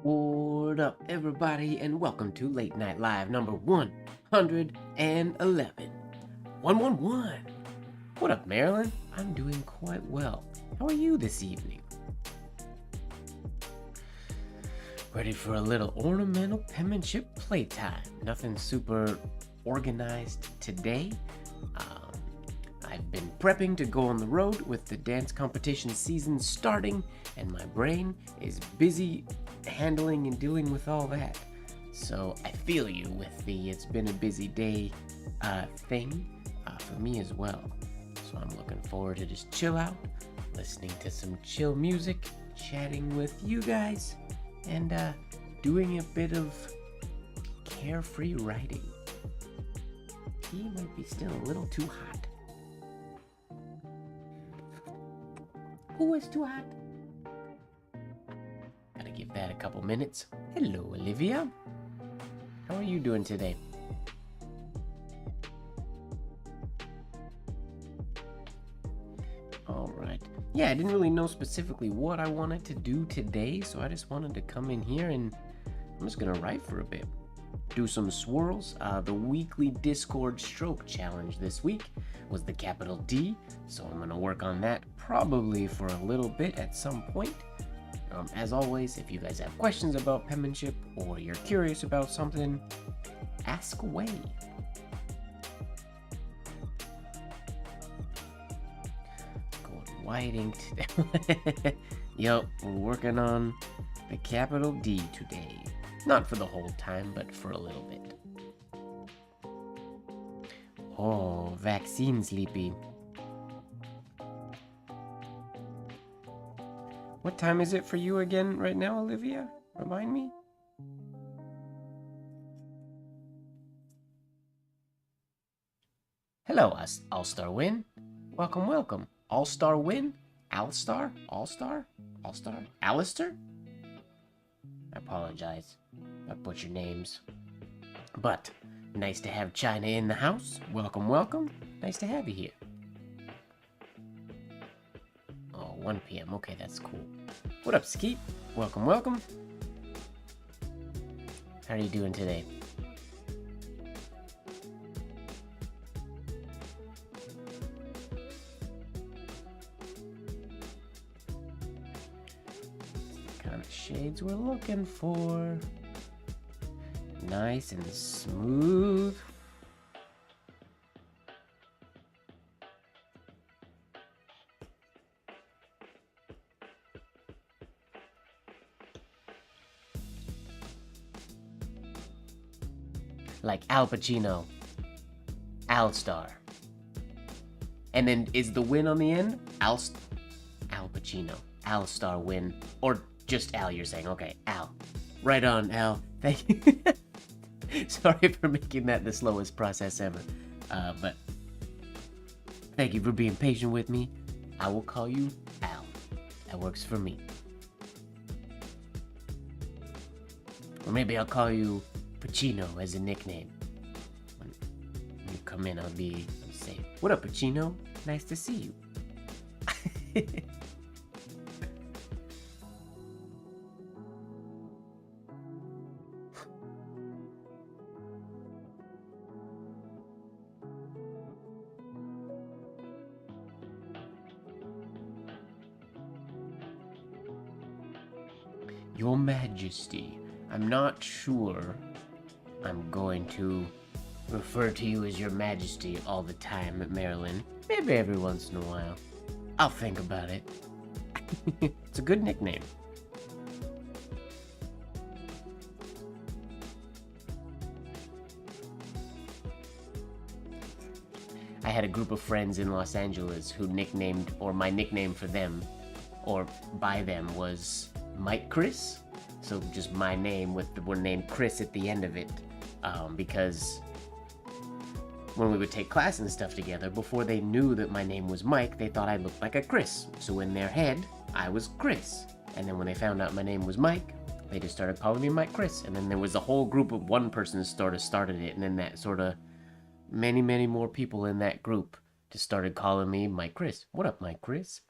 What up, everybody, and welcome to Late Night Live number 111. 111. What up, Marilyn? I'm doing quite well. How are you this evening? Ready for a little ornamental penmanship playtime. Nothing super organized today. I've been prepping to go on the road with the dance competition season starting, and my brain is busy handling and dealing with all that. So I feel you with the it's been a busy day thing for me as well. So I'm looking forward to just chill out, listening to some chill music, chatting with you guys, and doing a bit of carefree writing. Tea might be still a little too hot. Who is too hot? Gotta give that a couple minutes. Hello, Olivia. How are you doing today? Alright. Yeah, I didn't really know specifically what I wanted to do today, so I just wanted to come in here and I'm just gonna write for a bit. Do some swirls. The weekly Discord stroke challenge this week was the capital D, so I'm gonna work on that probably for a little bit at some point. As always, if you guys have questions about penmanship or you're curious about something, ask away. Going white ink today. Yup, we're working on the capital D today. Not for the whole time, but for a little bit. Oh, vaccine sleepy. What time is it for you again right now, Olivia? Remind me? Hello, All-Star Win. Welcome, welcome. All-Star Win? All-Star? All-Star? All-Star? Alistair? I apologize. I butchered names. But, nice to have China in the house. Welcome, welcome. Nice to have you here. 1 p.m. Okay, that's cool. What up, Skeet? Welcome, welcome. How are you doing today? The kind of shades we're looking for. Nice and smooth. Like Al Pacino, Al-Star. And then is the win on the end? Al Pacino, Al-Star win. Or just Al, you're saying. Okay, Al. Right on, Al. Thank you. Sorry for making that the slowest process ever. But thank you for being patient with me. I will call you Al. That works for me. Or maybe I'll call you Pacino as a nickname. When you come in, I'll say, "What up, Pacino? Nice to see you." Your Majesty, I'm not sure I'm going to refer to you as Your Majesty all the time, Marilyn. Maybe every once in a while. I'll think about it. It's a good nickname. I had a group of friends in Los Angeles who nicknamed, or my nickname for them, or by them, was Mike Chris. So just my name with the word name Chris at the end of it. Because when we would take class and stuff together, before they knew that my name was Mike, they thought I looked like a Chris. So in their head, I was Chris. And then when they found out my name was Mike, they just started calling me Mike Chris. And then there was a whole group of one person sort of started it. And then that sort of many, many more people in that group just started calling me Mike Chris. What up, Mike Chris?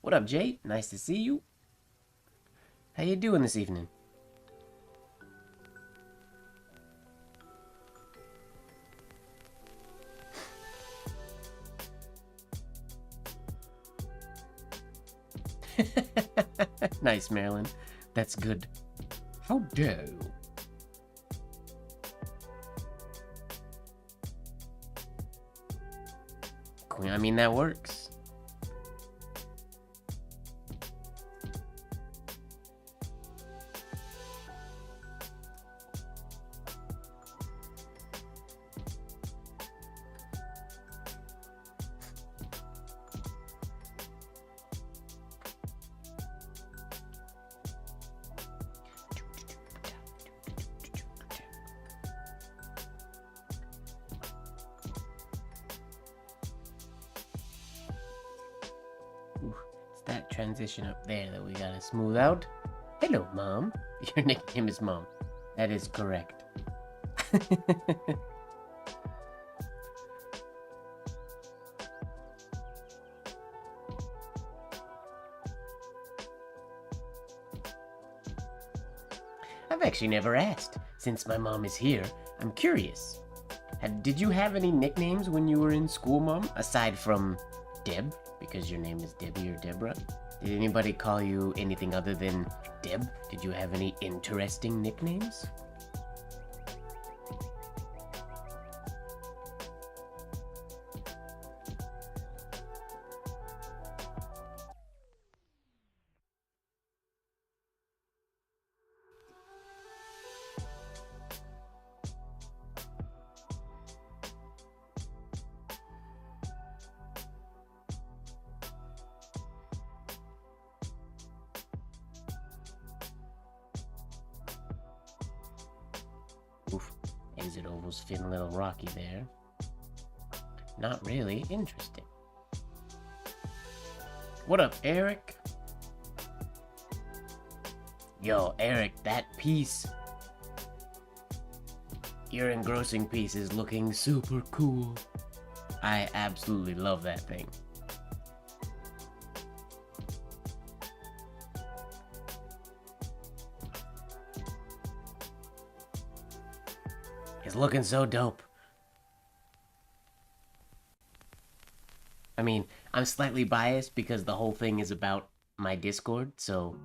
What up, Jay? Nice to see you. How you doing this evening? Nice, Marilyn. That's good. How dare you? Queen, I mean, that works. It's that transition up there that we gotta smooth out. Hello, Mom. Your nickname is Mom. That is correct. I've actually never asked. Since my mom is here, I'm curious. Did you have any nicknames when you were in school, Mom? Aside from Deb, because your name is Debbie or Deborah. Did anybody call you anything other than Deb? Did you have any interesting nicknames? Oof, exit oval's feeling a little rocky there. Not really. Interesting. What up, Eric? Yo, Eric, that piece, your engrossing piece is looking super cool. I absolutely love that thing. It's looking so dope. I mean, I'm slightly biased because the whole thing is about my Discord, so...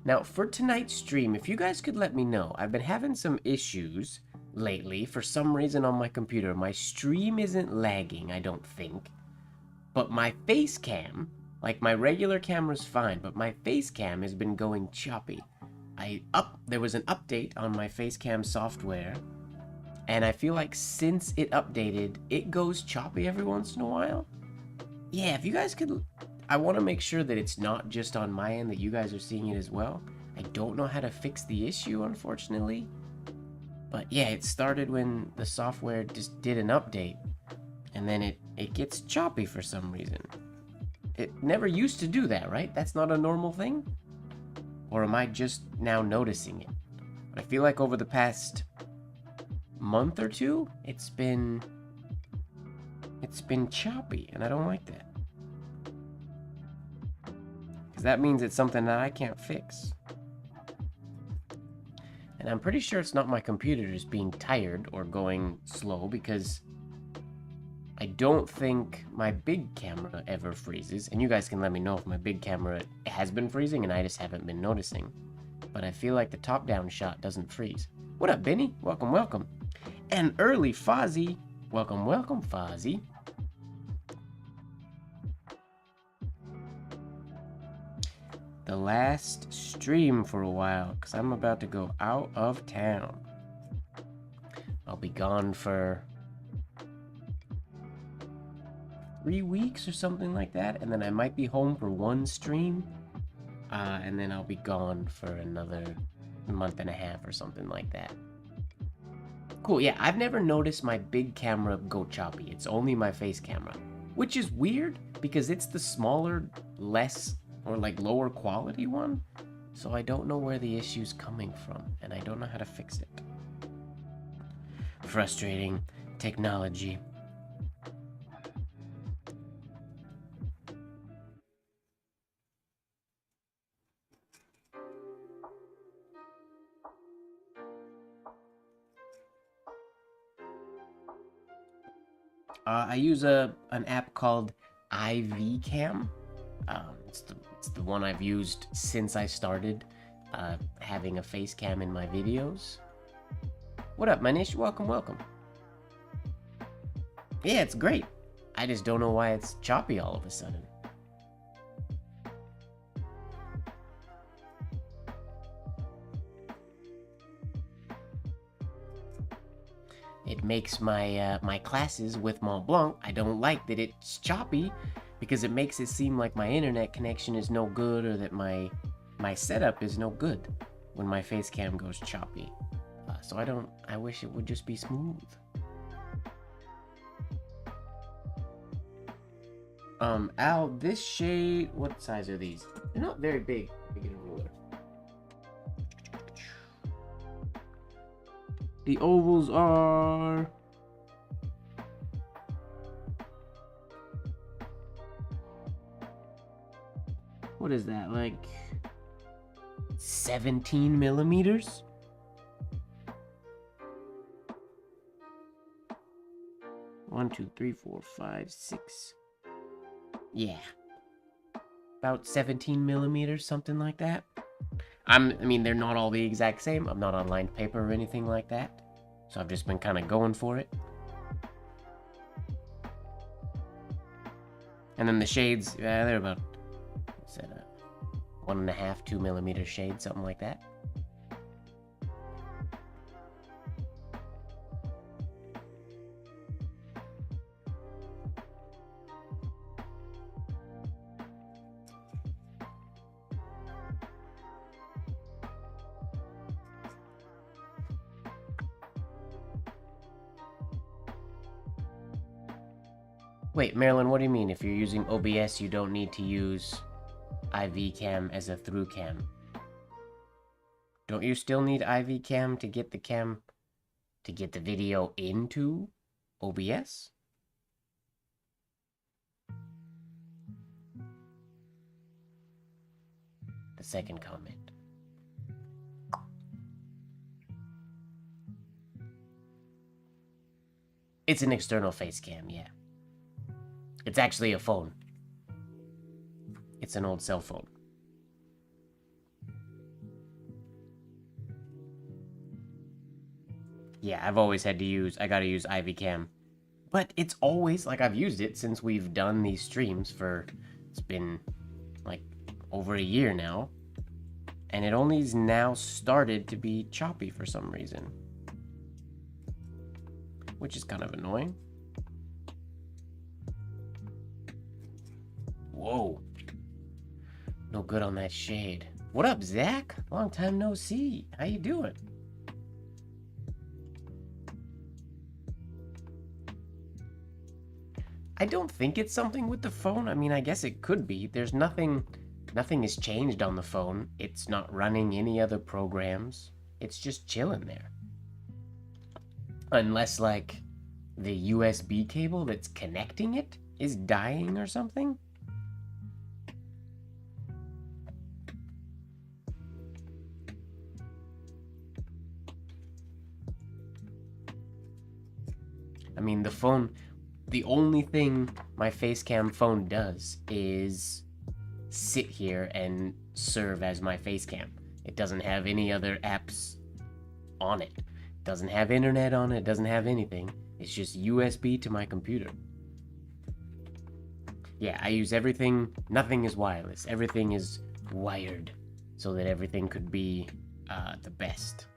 Now, for tonight's stream, if you guys could let me know, I've been having some issues lately for some reason on my computer. My stream isn't lagging, I don't think. But my face cam, like my regular camera's fine, but my face cam has been going choppy. There was an update on my face cam software, and I feel like since it updated, it goes choppy every once in a while. Yeah, if you guys could... I want to make sure that it's not just on my end, that you guys are seeing it as well. I don't know how to fix the issue, unfortunately. But yeah, it started when the software just did an update, and then it gets choppy for some reason. It never used to do that, right? That's not a normal thing? Or am I just now noticing it? But I feel like over the past month or two, it's been choppy, and I don't like that. Because that means it's something that I can't fix. And I'm pretty sure it's not my computer just being tired or going slow, because I don't think my big camera ever freezes. And you guys can let me know if my big camera has been freezing and I just haven't been noticing. But I feel like the top-down shot doesn't freeze. What up, Benny? Welcome, welcome. And early Fozzie. Welcome, welcome, Fozzie. The last stream for a while, because I'm about to go out of town. I'll be gone for 3 weeks or something like that, and then I might be home for one stream, and then I'll be gone for another month and a half or something like that. Cool, yeah, I've never noticed my big camera go choppy. It's only my face camera, which is weird because it's the smaller, less, or like lower quality one, so I don't know where the issue's coming from, and I don't know how to fix it. Frustrating technology. I use an app called IV cam. It's the one I've used since I started having a face cam in my videos. What up, Manish? Welcome, welcome. Yeah, it's great. I just don't know why it's choppy all of a sudden. It makes my my classes with Mont Blanc, I don't like that it's choppy because it makes it seem like my internet connection is no good or that my setup is no good when my face cam goes choppy. So I wish it would just be smooth. Al, this shade, what size are these? They're not very big. Let me get a ruler. The ovals are... What is that, like 17 millimeters? One, two, three, four, five, six. Yeah. About 17 millimeters, something like that. I mean, they're not all the exact same. I'm not on lined paper or anything like that. So I've just been kind of going for it. And then the shades, they're about, what's that, 1.5, 2 millimeter shade, something like that. Wait, Marilyn, what do you mean? If you're using OBS, you don't need to use IV cam as a through cam? Don't you still need IV cam to get the video into OBS? The second comment. It's an external face cam, yeah. It's actually a phone. It's an old cell phone. Yeah, I've always had to use, I gotta use IV cam. But it's always, like, I've used it since we've done these streams for, it's been, like, over a year now. And it only's now started to be choppy for some reason. Which is kind of annoying. Whoa. No good on that shade. What up, Zach? Long time no see. How you doing? I don't think it's something with the phone. I mean, I guess it could be. There's nothing has changed on the phone. It's not running any other programs. It's just chilling there. Unless, like, the USB cable that's connecting it is dying or something. I mean, the phone, the only thing my Facecam phone does is sit here and serve as my Facecam. It doesn't have any other apps on it. It doesn't have internet on it. It doesn't have anything. It's just USB to my computer. Yeah, I use everything. Nothing is wireless. Everything is wired so that everything could be the best.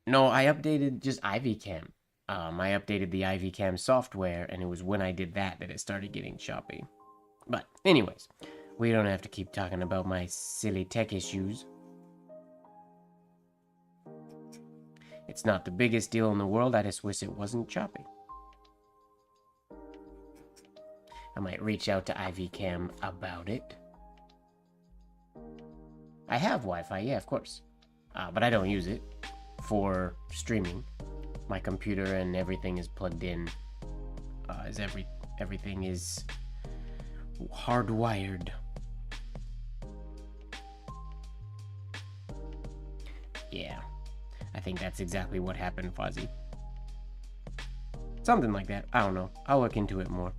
No, I updated just IV Cam. I updated the IV Cam software, and it was when I did that it started getting choppy. But anyways, we don't have to keep talking about my silly tech issues. It's not the biggest deal in the world, I just wish it wasn't choppy. I might reach out to IV Cam about it. I have Wi-Fi, yeah, of course. But I don't use it for streaming. My computer and everything is plugged in. Everything is hardwired. Yeah, I think that's exactly what happened, Fuzzy. Something like that. I don't know. I'll look into it more.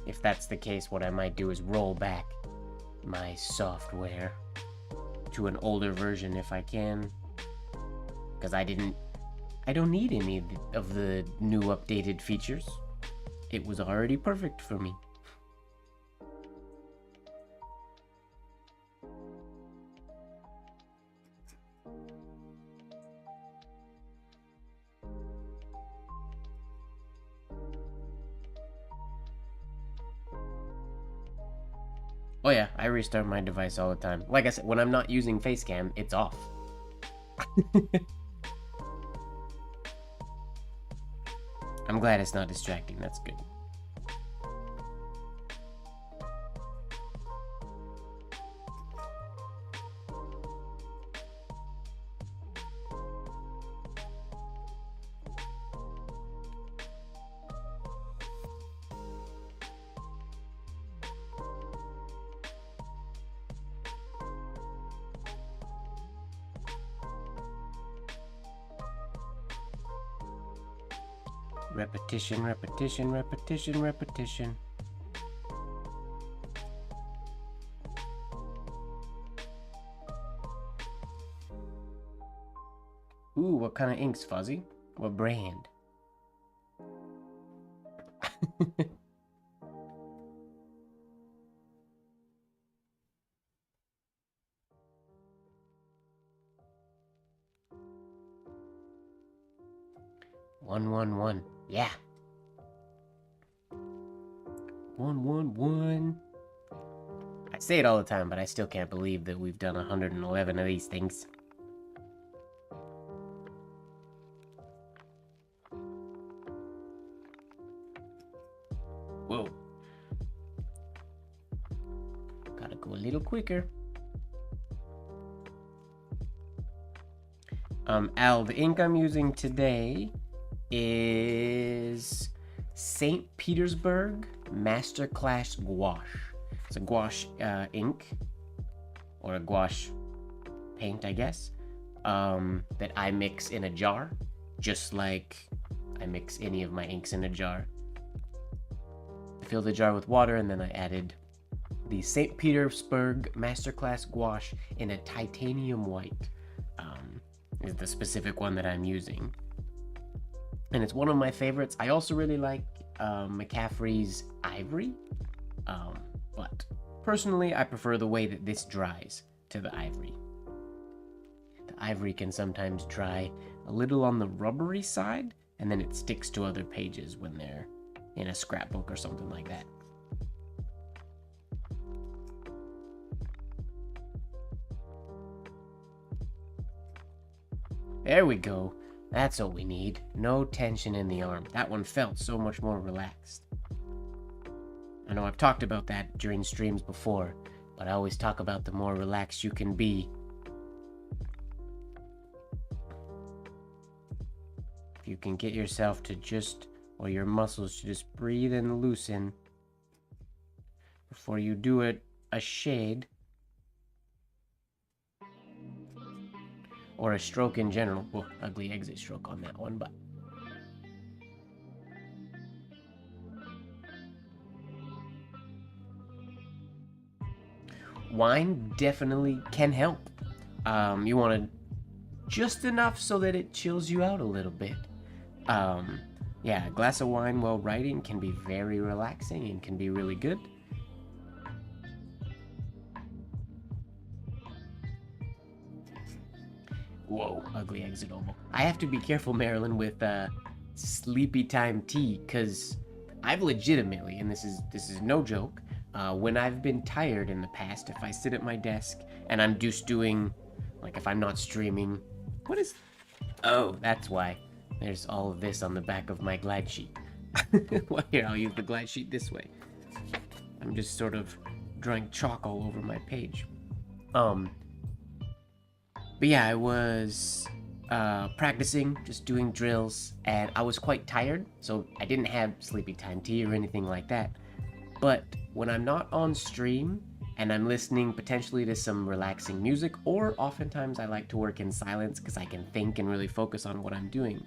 if that's the case, what I might do is roll back my software to an older version if I can, because I don't need any of the new updated features. It was already perfect for me. Oh yeah, I restart my device all the time. Like I said, when I'm not using Facecam, it's off. I'm glad it's not distracting, that's good. Repetition, repetition, repetition, repetition. Ooh, what kind of inks, Fuzzy? What brand? One. Yeah. 111. I say it all the time, but I still can't believe that we've done 111 of these things. Whoa. Gotta go a little quicker. Al, the ink I'm using today is St. Petersburg Masterclass Gouache. It's a gouache ink, or a gouache paint, I guess, that I mix in a jar, just like I mix any of my inks in a jar. I filled the jar with water, and then I added the St. Petersburg Masterclass Gouache in a titanium white, is the specific one that I'm using. And it's one of my favorites. I also really like McCaffrey's Ivory, but personally I prefer the way that this dries to the Ivory. The Ivory can sometimes dry a little on the rubbery side, and then it sticks to other pages when they're in a scrapbook or something like that. There we go. That's what we need. No tension in the arm. That one felt so much more relaxed. I know I've talked about that during streams before, but I always talk about the more relaxed you can be. If you can get yourself to just, or your muscles to just breathe and loosen before you do it a shade, or a stroke in general. Well, ugly exit stroke on that one, but wine definitely can help. You want it just enough so that it chills you out a little bit. Yeah, a glass of wine while writing can be very relaxing and can be really good. Whoa, ugly exit oval. I have to be careful, Marilyn, with sleepy time tea, because I've legitimately, and this is no joke, when I've been tired in the past, if I sit at my desk and I'm just doing, like if I'm not streaming, what is, oh, that's why. There's all of this on the back of my glide sheet. Well, here, I'll use the glide sheet this way. I'm just sort of drawing chalk all over my page. But yeah, I was practicing, just doing drills, and I was quite tired, so I didn't have sleepy time tea or anything like that. But when I'm not on stream and I'm listening potentially to some relaxing music, or oftentimes I like to work in silence because I can think and really focus on what I'm doing,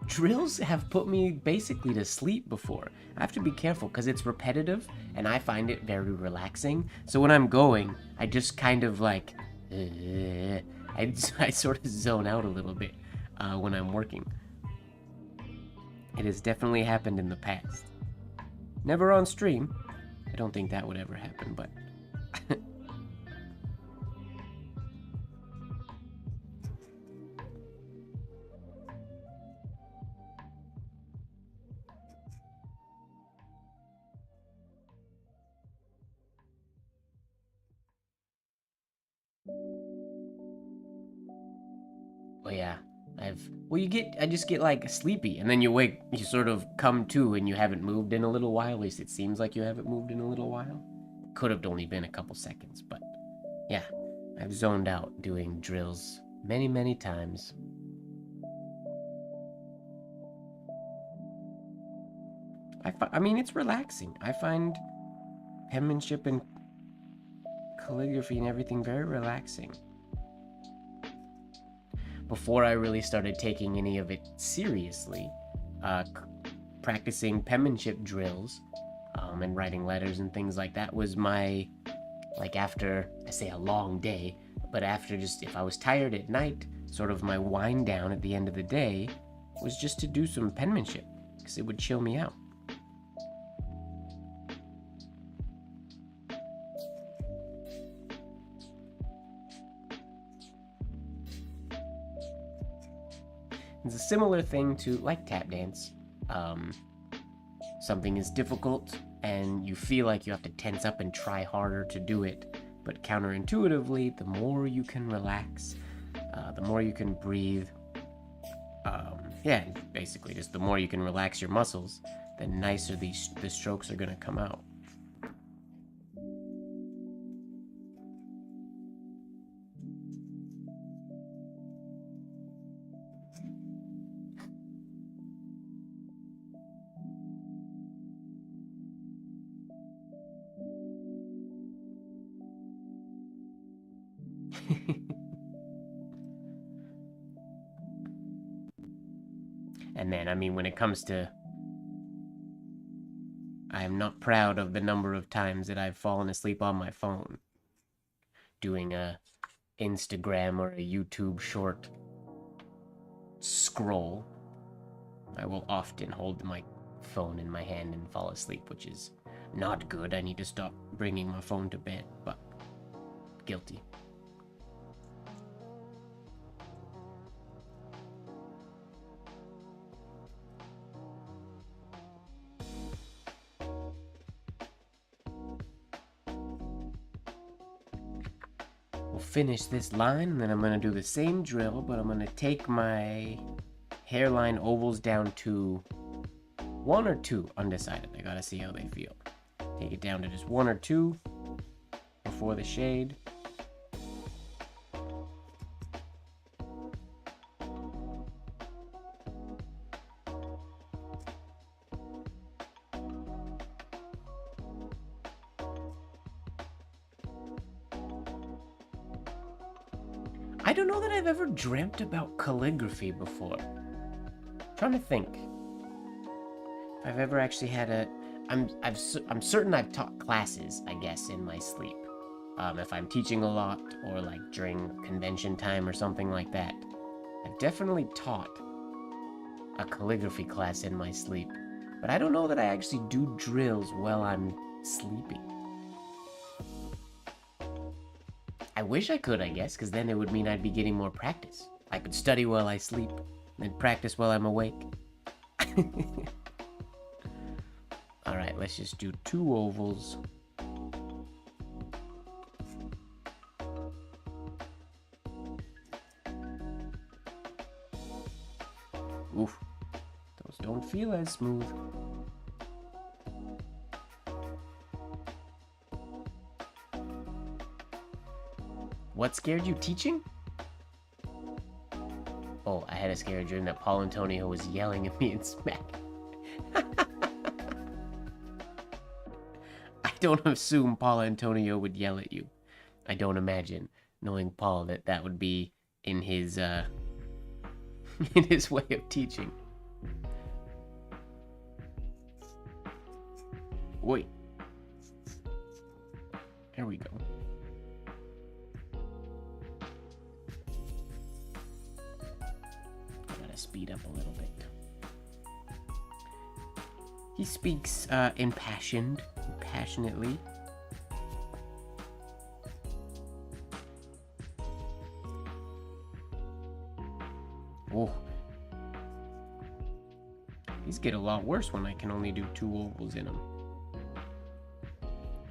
drills have put me basically to sleep before. I have to be careful because it's repetitive and I find it very relaxing. So when I'm going, I just kind of like, I sort of zone out a little bit when I'm working. It has definitely happened in the past. Never on stream. I don't think that would ever happen, but... Oh yeah, I just get like sleepy and then you sort of come to and you haven't moved in a little while. At least it seems like you haven't moved in a little while. Could have only been a couple seconds, but yeah, I've zoned out doing drills many, many times. I mean, it's relaxing. I find penmanship and calligraphy and everything very relaxing. Before I really started taking any of it seriously, practicing penmanship drills and writing letters and things like that was my, like after, I say a long day, but after just, if I was tired at night, sort of my wind down at the end of the day was just to do some penmanship, because it would chill me out. It's a similar thing to like tap dance. Something is difficult and you feel like you have to tense up and try harder to do it, but counterintuitively, the more you can relax, the more you can breathe, yeah, basically just the more you can relax your muscles, the nicer the strokes are gonna come out. And man, I mean, when it comes to... I am not proud of the number of times that I've fallen asleep on my phone doing a Instagram or a YouTube short scroll. I will often hold my phone in my hand and fall asleep, which is not good. I need to stop bringing my phone to bed, but guilty. We'll finish this line, and then I'm going to do the same drill, but I'm going to take my hairline ovals down to 1 or 2, undecided. I gotta see how they feel. Take it down to just 1 or 2 before the shade. I don't know that I've ever dreamt about calligraphy before. I'm trying to think. If I've ever actually had a... I'm certain I've taught classes, I guess, in my sleep. If I'm teaching a lot, or like during convention time or something like that. I've definitely taught a calligraphy class in my sleep. But I don't know that I actually do drills while I'm sleeping. I wish I could, I guess, because then it would mean I'd be getting more practice. I could study while I sleep, then practice while I'm awake. Alright, let's just do 2 ovals. Oof, those don't feel as smooth. What scared you teaching? Oh, I had a scary dream that Paul Antonio was yelling at me in smack. I don't assume Paul Antonio would yell at you. I don't imagine, knowing Paul, that would be in his in his way of teaching. Wait. There we go. Gotta speed up a little bit. He speaks passionately. Oh. These get a lot worse when I can only do 2 ovals in them.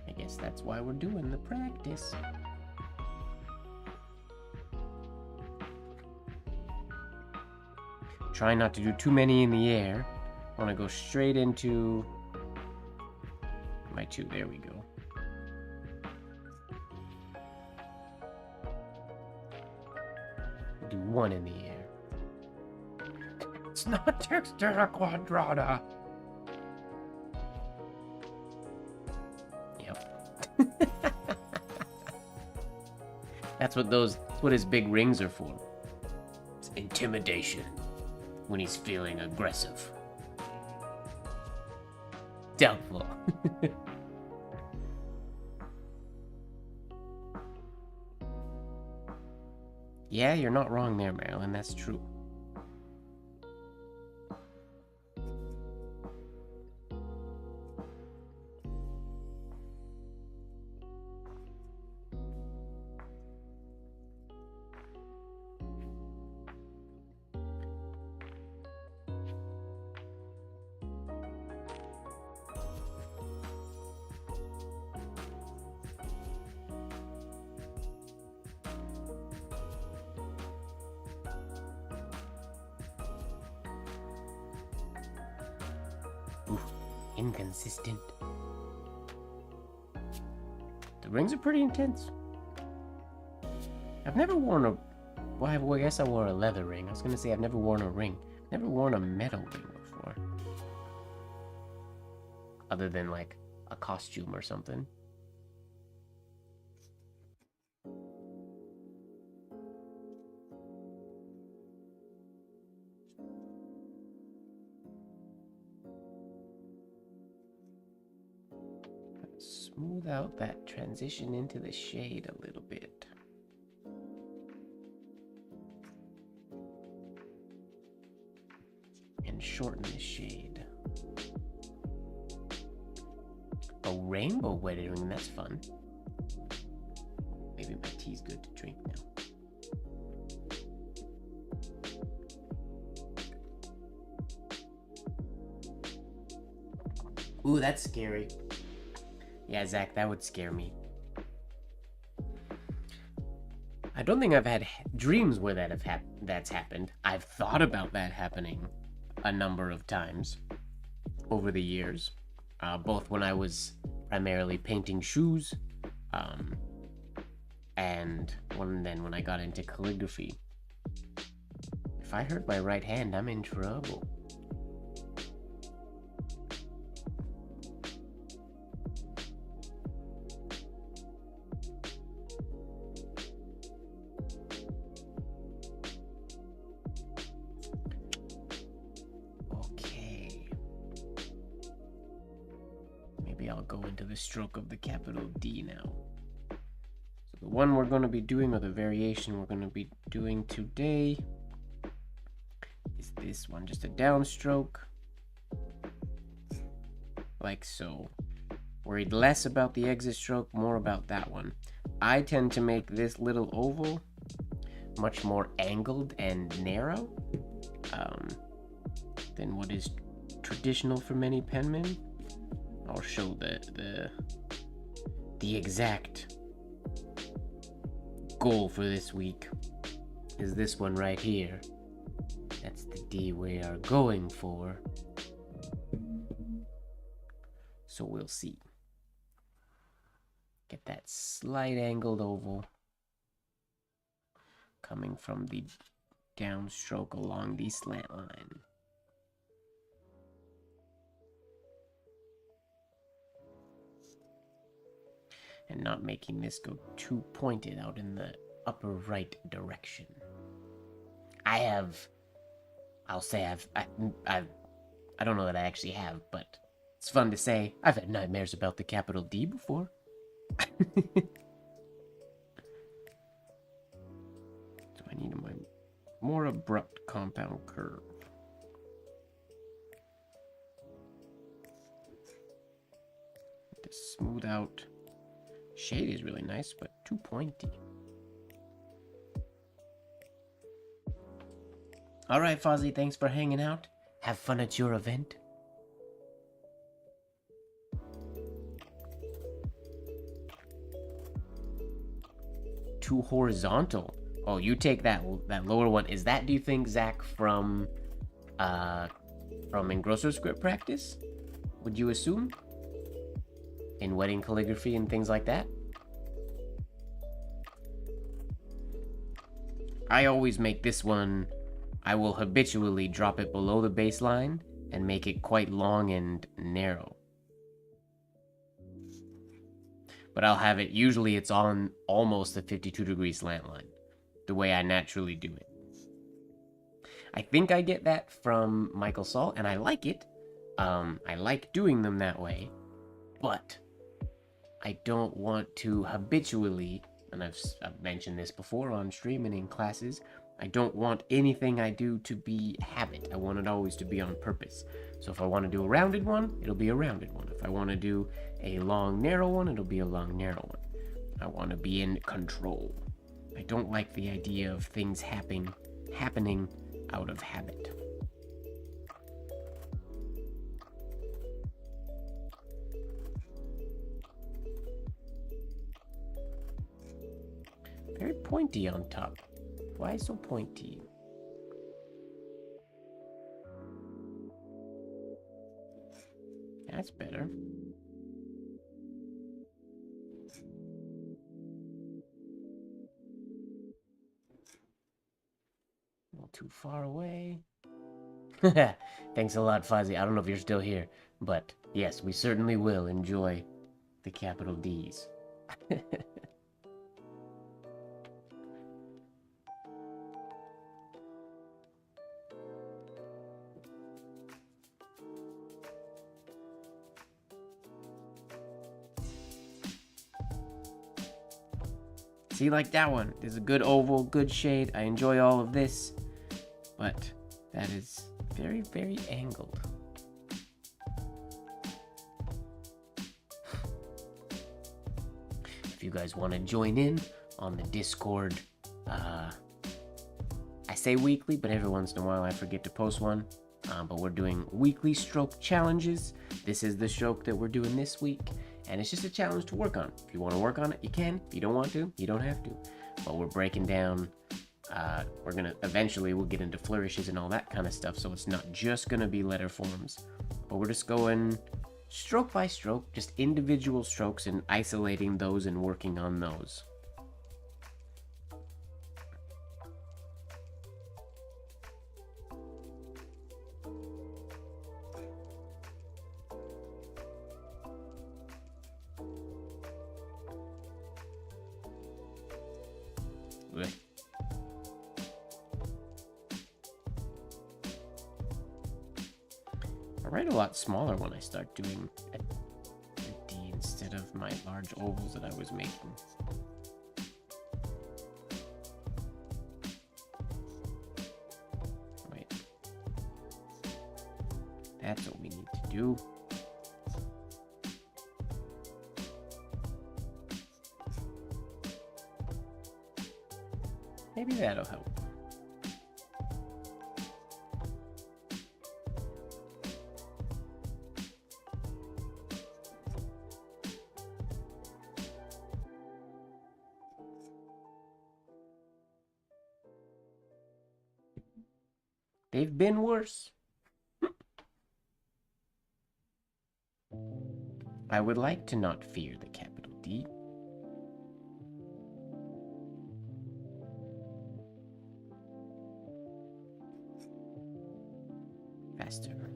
I guess that's why we're doing the practice. Try not to do too many in the air. I want to go straight into my 2. There we go. Do 1 in the air. It's not Textura Quadrata. Yep. That's what his big rings are for. It's intimidation when he's feeling aggressive. Doubtful. Yeah, you're not wrong there, Marilyn. That's true. Inconsistent. The rings are pretty intense. I've never worn a... Well, I guess I wore a leather ring. I was gonna say I've never worn a ring. Never worn a metal ring before. Other than like a costume or something. Smooth out that transition into the shade a little bit. And shorten the shade. A rainbow wedding ring, that's fun. Maybe my tea's good to drink now. Ooh, that's scary. Yeah, Zach, that would scare me. I don't think I've had dreams where that's happened. I've thought about that happening a number of times over the years, both when I was primarily painting shoes, and when I got into calligraphy. If I hurt my right hand, I'm in trouble. I'll go into the stroke of the capital D now. So the one we're going to be doing, or the variation we're going to be doing today, is this one, just a downstroke, like so. Worried less about the exit stroke, more about that one. I tend to make this little oval much more angled and narrow than what is traditional for many penmen. I'll show the exact goal for this week is this one right here. That's the D we are going for. So we'll see. Get that slight angled oval coming from the downstroke along the slant line. And not making this go too pointed out in the upper right direction. I don't know that I actually have, but It's fun to say. I've had nightmares about the capital D before. So I need a more abrupt compound curve. To smooth out. Shade is really nice, but too pointy. Alright, Fozzie, thanks for hanging out. Have fun at your event. Too horizontal. Oh, you take that lower one. Is that, do you think, Zach, from Engrosser script practice? Would you assume? In wedding calligraphy and things like that? I always make this one, I will habitually drop it below the baseline and make it quite long and narrow. But I'll have it, usually it's on almost a 52-degree slant line, the way I naturally do it. I think I get that from Michael Saul, and I like it. I like doing them that way, but I don't want to habitually, and I've mentioned this before on stream and in classes, I don't want anything I do to be habit. I want it always to be on purpose. So if I want to do a rounded one, it'll be a rounded one. If I want to do a long, narrow one, it'll be a long, narrow one. I want to be in control. I don't like the idea of things happening out of habit. Very pointy on top. Why so pointy? That's better. A little too far away. Thanks a lot, Fozzie. I don't know if you're still here, but yes, we certainly will enjoy the capital D's. See, like that one. There's a good oval, good shade. I enjoy all of this, but that is very, very angled. If you guys want to join in on the Discord, I say weekly, but every once in a while I forget to post one. But we're doing weekly stroke challenges. This is the stroke that we're doing this week. And it's just a challenge to work on. If you want to work on it, you can. If you don't want to, you don't have to. But we're breaking down, we'll get into flourishes and all that kind of stuff. So it's not just gonna be letter forms, but we're just going stroke by stroke, just individual strokes and isolating those and working on those. I write a lot smaller when I start doing a D instead of my large ovals that I was making. Wait. That's what we need to do. Maybe that'll help. They've been worse. I would like to not fear the capital D. Faster.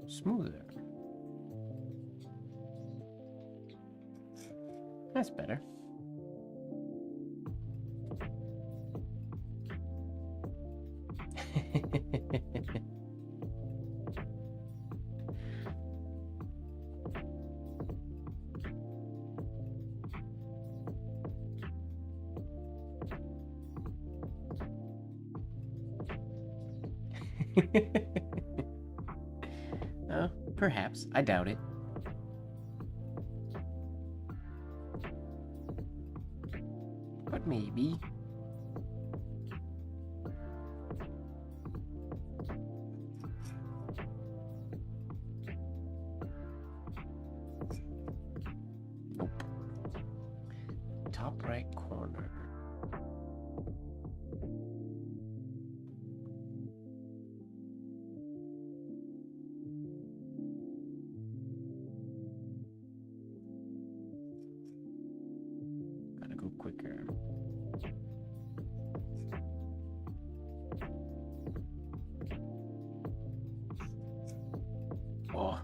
Smoother. That's better. Perhaps. I doubt it. But maybe. Nope. Top right corner. Gotta go quicker. Oh.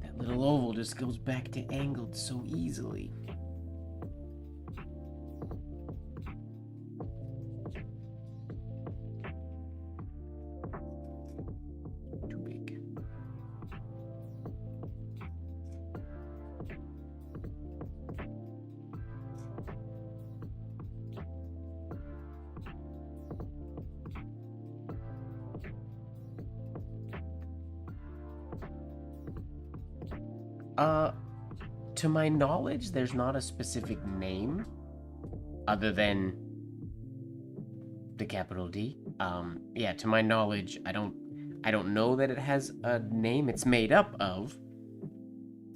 That little oval just goes back to angled so easily. Too big. To my knowledge, there's not a specific name other than the capital D. Yeah, to my knowledge, I don't know that it has a name. It's made up of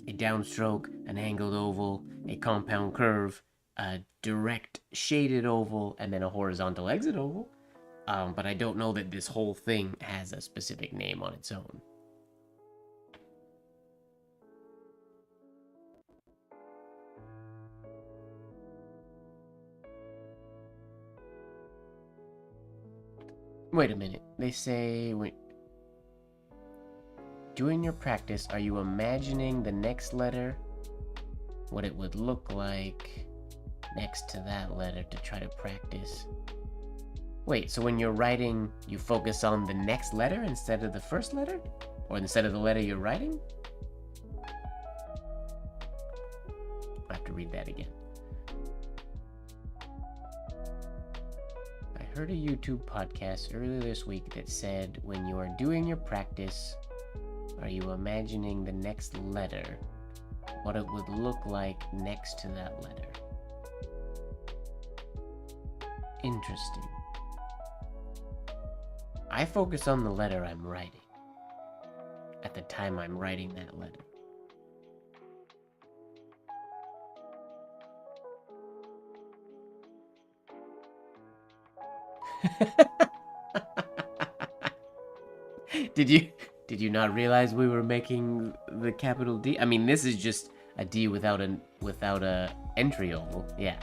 a downstroke, an angled oval, a compound curve, a direct shaded oval, and then a horizontal exit oval. But I don't know that this whole thing has a specific name on its own. Wait a minute. They say, wait. During your practice, are you imagining the next letter? What it would look like next to that letter to try to practice? Wait, so when you're writing, you focus on the next letter instead of the first letter? Or instead of the letter you're writing? I have to read that again. I heard a YouTube podcast earlier this week that said when you are doing your practice, are you imagining the next letter? What it would look like next to that letter? Interesting. I focus on the letter I'm writing at the time I'm writing that letter. Did you not realize we were making the capital D? I mean, this is just a D without a entry oval. Yeah.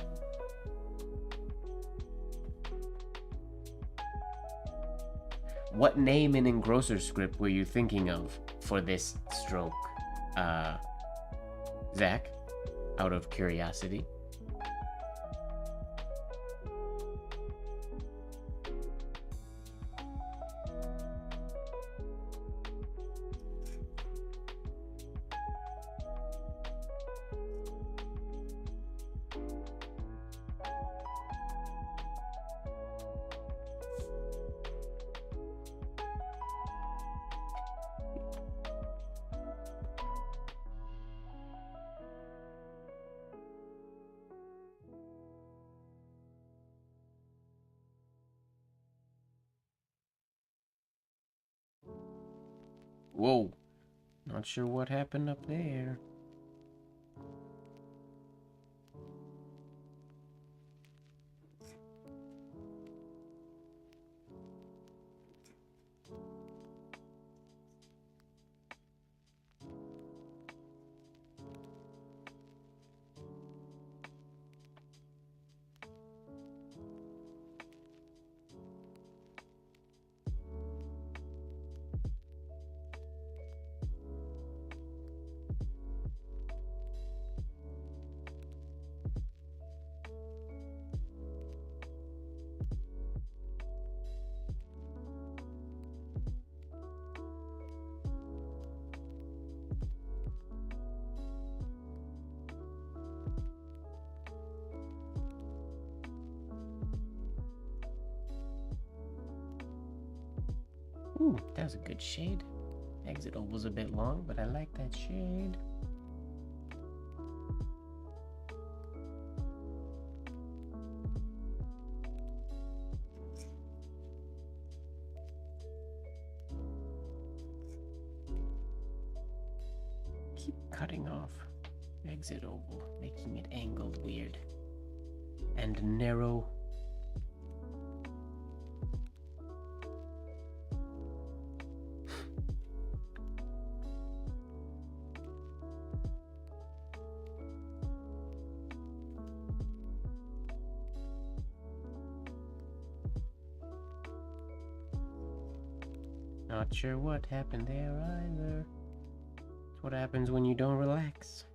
What name in engrosser script were you thinking of for this stroke, Zach? Out of curiosity. Whoa. Not sure what happened up there. Ooh, that was a good shade. Exit oval's a bit long, but I like that shade. Keep cutting off exit oval, making it angled weird and narrow. Not sure what happened there either. It's what happens when you don't relax.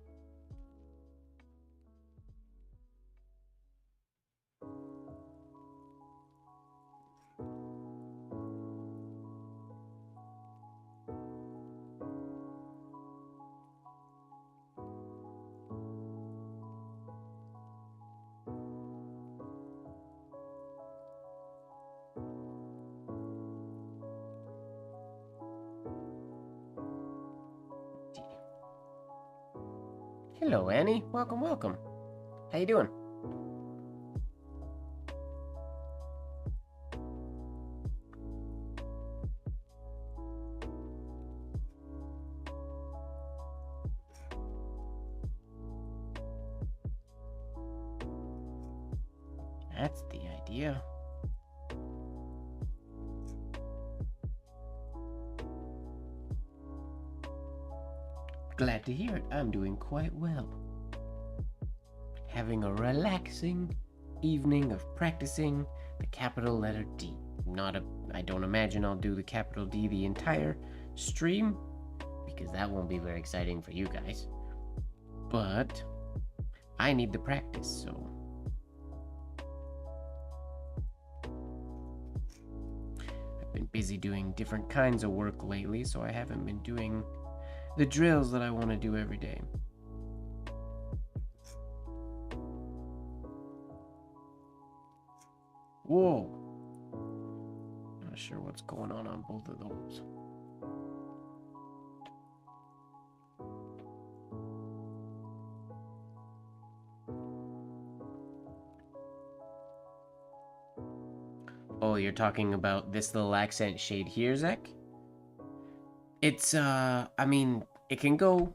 Hello, Annie. Welcome, welcome. How you doing? That's the idea. Glad to hear it. I'm doing quite well. Having a relaxing evening of practicing the capital letter D. I don't imagine I'll do the capital D the entire stream, because that won't be very exciting for you guys. But I need the practice, so I've been busy doing different kinds of work lately, so I haven't been doing the drills that I want to do every day. Whoa. Not sure what's going on both of those. Oh, you're talking about this little accent shade here, Zach? It's, I mean, it can go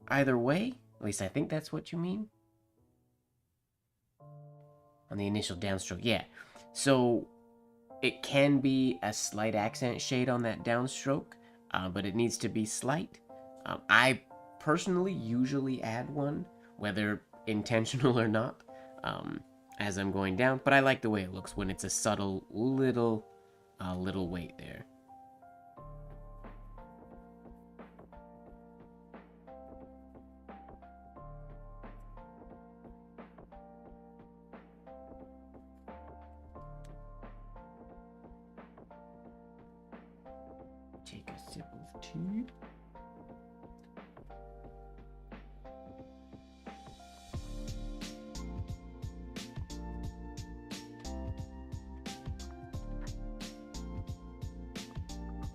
either way. At least I think that's what you mean. On the initial downstroke, yeah. So, it can be a slight accent shade on that downstroke, but it needs to be slight. I personally usually add one, whether intentional or not, as I'm going down. But I like the way it looks when it's a subtle little weight there. Take a sip of tea.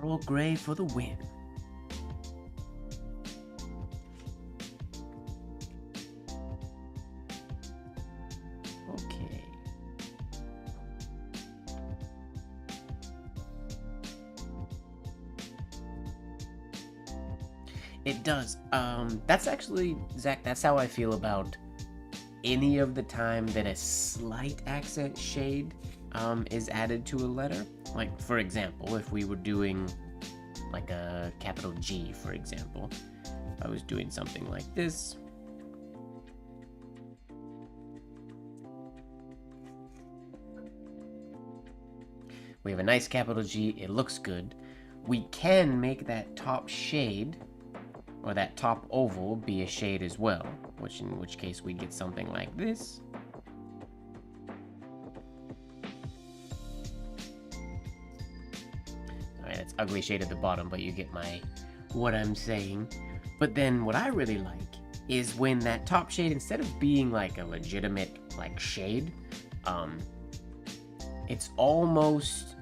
Earl Grey for the win. Okay. It does. That's actually, Zach, that's how I feel about any of the time that a slight accent shade is added to a letter. Like, for example, if we were doing like a capital G, for example, if I was doing something like this. We have a nice capital G, it looks good. We can make that top shade, or that top oval, be a shade as well, in which case we get something like this. Alright, it's ugly shade at the bottom, but you get what I'm saying. But then what I really like is when that top shade, instead of being like a legitimate like shade, it's almost,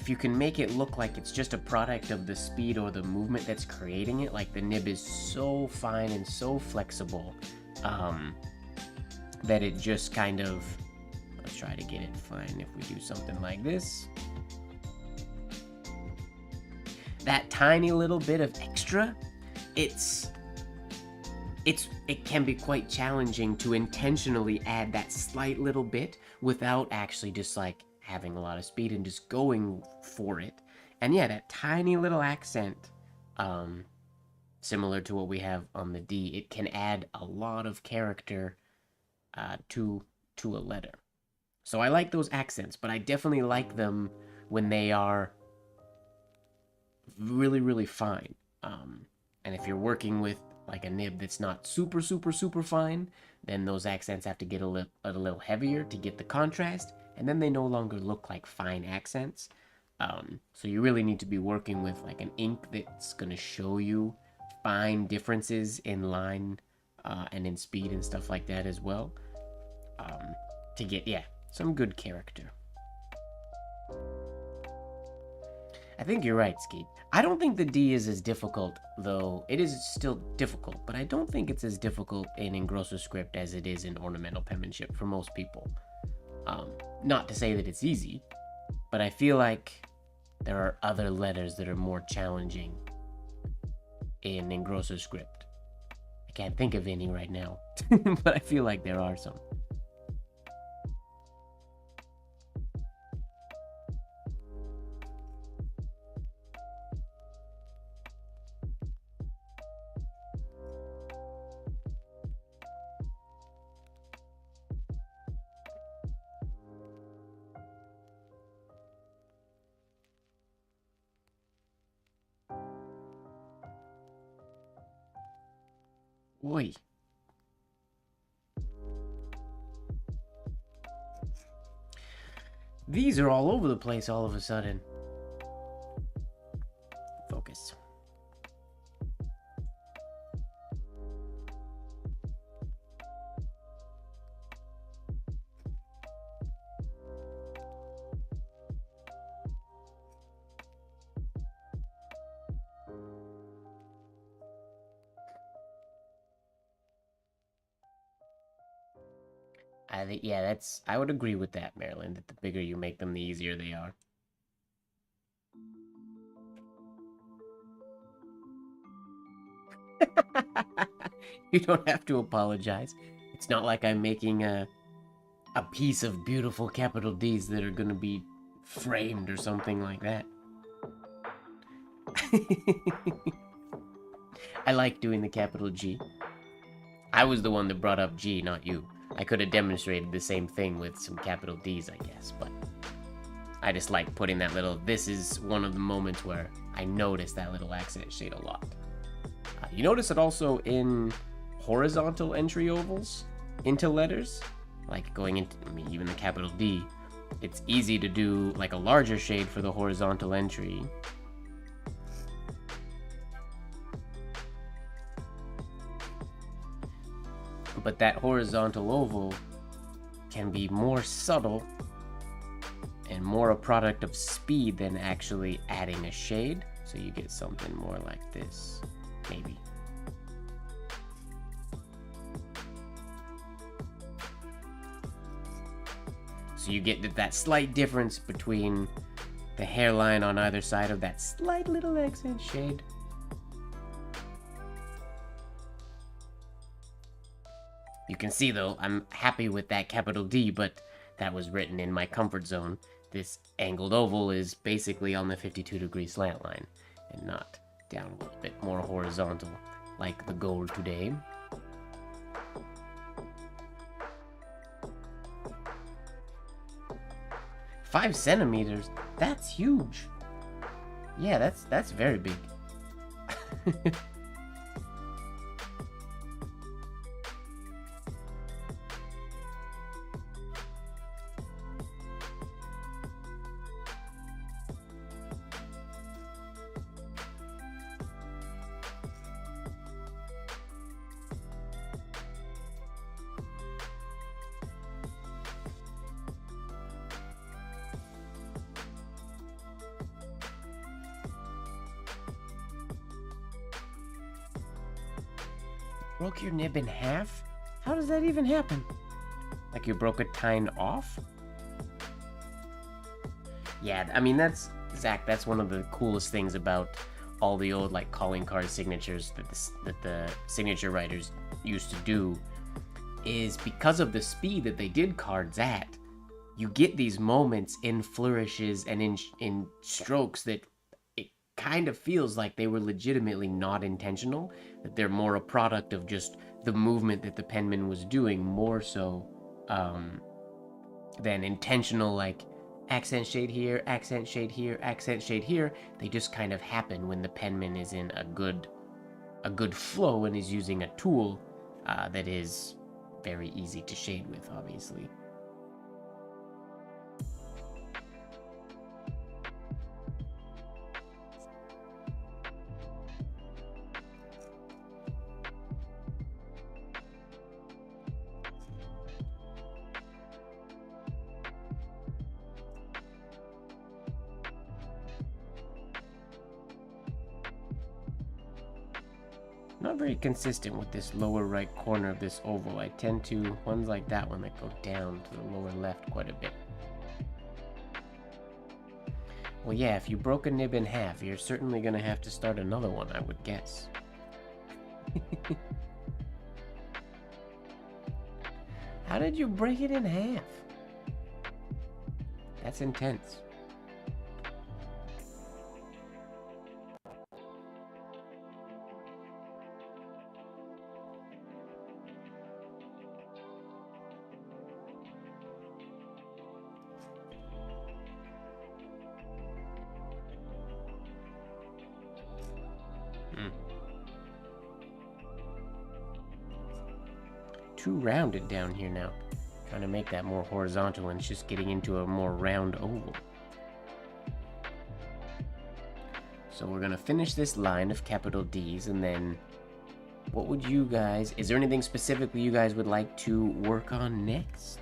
if you can make it look like it's just a product of the speed or the movement that's creating it, like the nib is so fine and so flexible, that it just kind of, let's try to get it fine if we do something like this. That tiny little bit of extra, it can be quite challenging to intentionally add that slight little bit without actually just like having a lot of speed and just going for it. And yeah, that tiny little accent, similar to what we have on the D, it can add a lot of character to a letter. So I like those accents, but I definitely like them when they are really, really fine. And if you're working with like a nib that's not super, super, super fine, then those accents have to get a little heavier to get the contrast, and then they no longer look like fine accents. So you really need to be working with like an ink that's going to show you fine differences in line and in speed and stuff like that as well, to get, yeah, some good character. I think you're right, Skeet. I don't think the D is as difficult, though. It is still difficult, but I don't think it's as difficult in Engrosser script as it is in ornamental penmanship for most people. Not to say that it's easy, but I feel like there are other letters that are more challenging in Engrosser script. I can't think of any right now, but I feel like there are some. Oi. These are all over the place all of a sudden. Focus. I think, yeah, I would agree with that, Marilyn, that the bigger you make them, the easier they are. You don't have to apologize. It's not like I'm making a piece of beautiful capital D's that are gonna be framed or something like that. I like doing the capital G. I was the one that brought up G, not you. I could have demonstrated the same thing with some capital D's, I guess, but I just like putting that little, this is one of the moments where I notice that little accent shade a lot. You notice it also in horizontal entry ovals into letters, like going into, I mean, even the capital D. It's easy to do like a larger shade for the horizontal entry. But that horizontal oval can be more subtle and more a product of speed than actually adding a shade. So you get something more like this, maybe. So you get that slight difference between the hairline on either side of that slight little accent shade. You can see, though, I'm happy with that capital D, but that was written in my comfort zone. This angled oval is basically on the 52-degree slant line, and not down a little bit more horizontal, like the goal today. Five centimeters? That's huge. Yeah, that's very big. broke your nib in half? How does that even happen? Like you broke a tine off? Yeah, I mean, Zach, that's one of the coolest things about all the old, like, calling card signatures that the signature writers used to do, is because of the speed that they did cards at, you get these moments in flourishes and in strokes that it kind of feels like they were legitimately not intentional, that they're more a product of just the movement that the penman was doing, more so than intentional, like, accent shade here, accent shade here, accent shade here. They just kind of happen when the penman is in a good flow and is using a tool that is very easy to shade with, obviously. Not very consistent with this lower right corner of this oval. I tend to, ones like that one that go down to the lower left quite a bit. Well, yeah, if you broke a nib in half, you're certainly going to have to start another one, I would guess. How did you break it in half? That's intense. Too rounded down here now. Trying to make that more horizontal, and it's just getting into a more round oval. So we're gonna finish this line of capital D's, and then what would you guys, is there anything specifically you guys would like to work on next?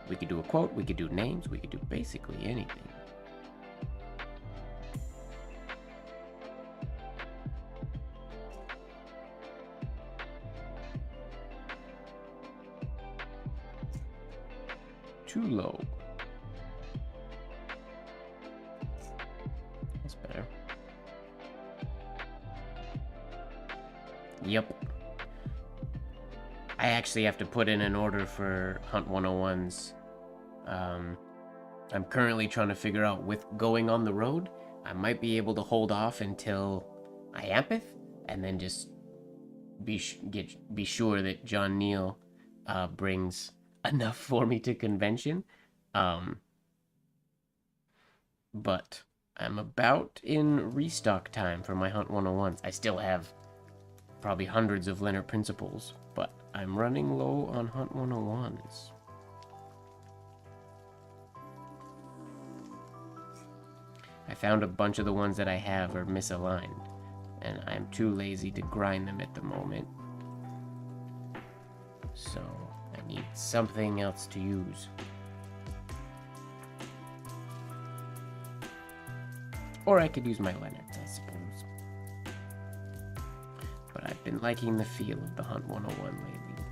We could do a quote, we could do names, we could do basically anything. Too low. That's better. Yep. I actually have to put in an order for Hunt 101s. I'm currently trying to figure out, with going on the road, I might be able to hold off until I ampeth, and then just be sure that John Neal brings enough for me to convention. But I'm about in restock time for my Hunt 101s. I still have probably hundreds of Leonard Principles, but I'm running low on Hunt 101s. I found a bunch of the ones that I have are misaligned, and I'm too lazy to grind them at the moment. So I need something else to use. Or I could use my Leonards, I suppose. But I've been liking the feel of the Hunt 101 lately.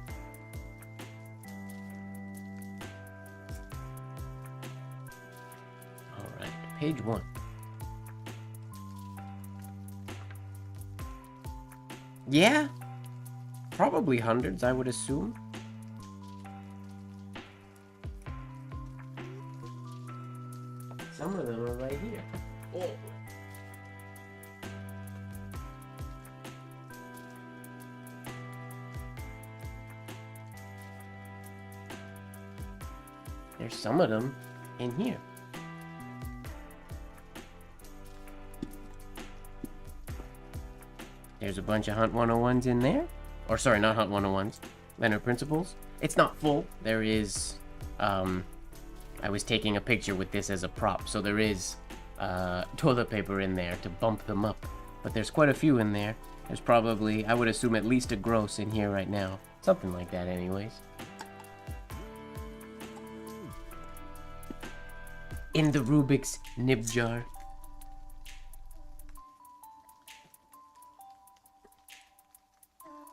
Alright, page 1. Yeah, probably hundreds, I would assume. Some of them are right here. Oh. There's some of them in here. There's a bunch of Hunt 101s in there. Or sorry, not Hunt 101s. Leonard Principles. It's not full. There is, I was taking a picture with this as a prop, so there is toilet paper in there to bump them up. But there's quite a few in there. There's probably, I would assume, at least a gross in here right now. Something like that anyways. In the Rubik's nib jar.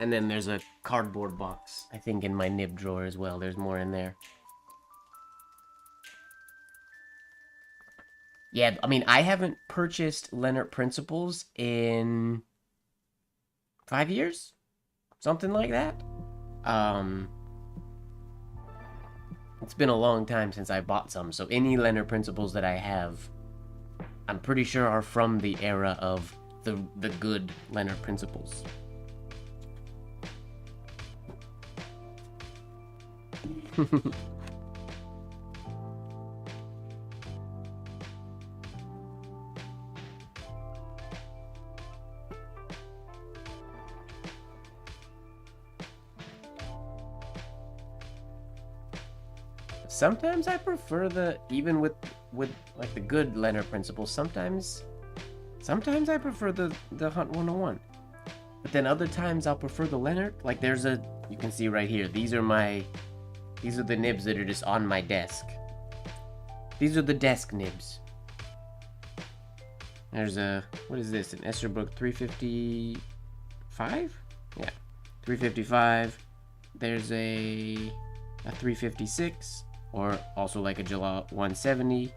And then there's a cardboard box, I think, in my nib drawer as well. There's more in there. Yeah, I mean, I haven't purchased Leonard Principles in 5 years? Something like that. It's been a long time since I bought some, so any Leonard Principles that I have, I'm pretty sure are from the era of the good Leonard Principles. Sometimes I prefer the, even with like the good Leonard Principles, sometimes I prefer the Hunt 101. But then other times I'll prefer the Leonard. Like there's a, you can see right here, these are the nibs that are just on my desk. These are the desk nibs. There's a, what is this, an Esterbrook 355? Yeah, 355. There's a 356. Or also like a Gillette 170.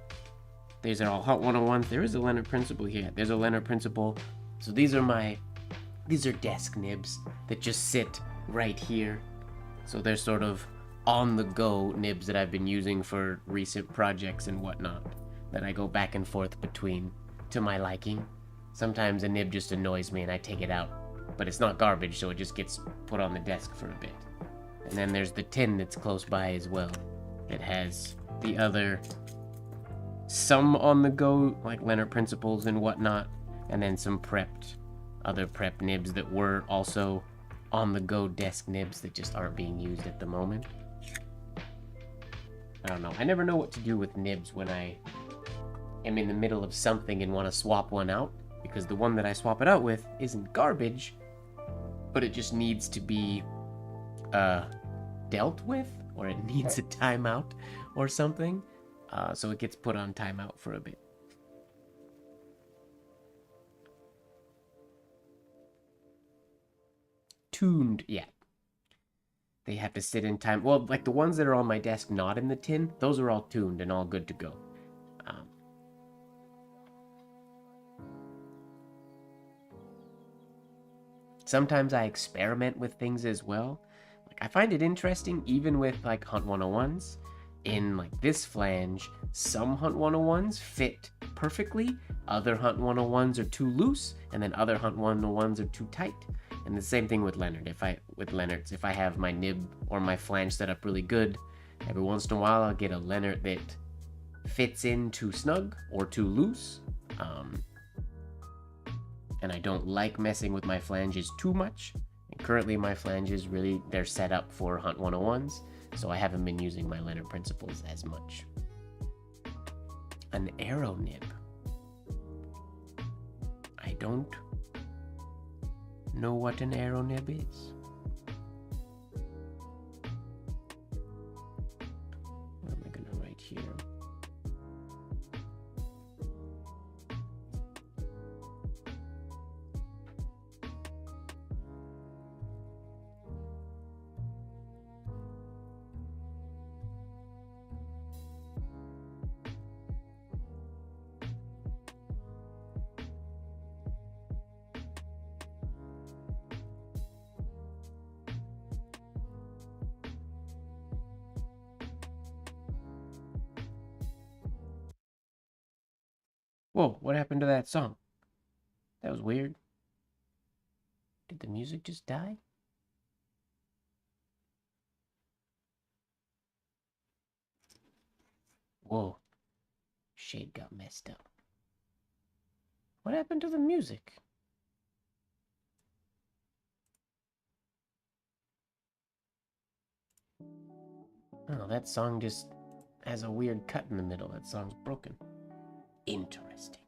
These are all Hunt 101s. There is a Leonard Principle here. There's a Leonard Principle. So these are desk nibs that just sit right here. So they're sort of on-the-go nibs that I've been using for recent projects and whatnot, that I go back and forth between to my liking. Sometimes a nib just annoys me and I take it out, but it's not garbage, so it just gets put on the desk for a bit. And then there's the tin that's close by as well. It has the other, some on the go, like Leonard Principles and whatnot, and then some other prep nibs that were also on the go desk nibs that just aren't being used at the moment. I don't know. I never know what to do with nibs when I am in the middle of something and want to swap one out, because the one that I swap it out with isn't garbage, but it just needs to be dealt with, or it needs a timeout or something, so it gets put on timeout for a bit. Tuned, yeah. They have to sit in time. Well, like the ones that are on my desk not in the tin, those are all tuned and all good to go. Sometimes I experiment with things as well. I find it interesting, even with like Hunt 101s, in like this flange, some Hunt 101s fit perfectly, other Hunt 101s are too loose, and then other Hunt 101s are too tight. And the same thing with Leonard. If I have my nib or my flange set up really good, every once in a while I'll get a Leonard that fits in too snug or too loose. And I don't like messing with my flanges too much. Currently, my flanges really, they're set up for Hunt 101s, so I haven't been using my Leonard Principles as much. An arrow nib. I don't know what an arrow nib is. What am I gonna write here? Whoa, what happened to that song? That was weird. Did the music just die? Whoa. Shade got messed up. What happened to the music? Oh, that song just has a weird cut in the middle. That song's broken. Interesting.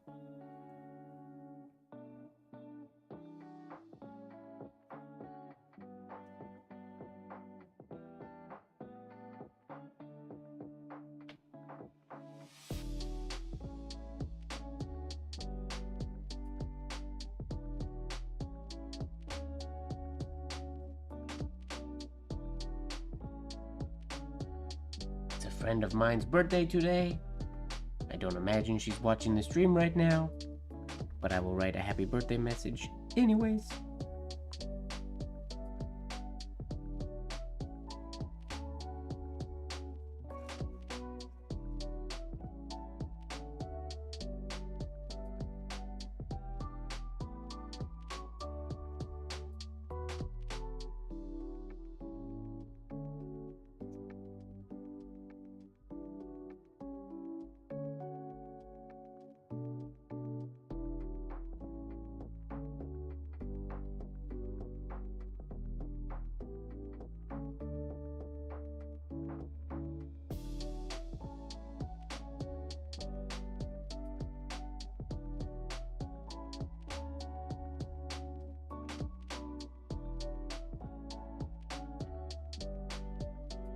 friend of mine's birthday today. I don't imagine she's watching the stream right now, but I will write a happy birthday message anyways.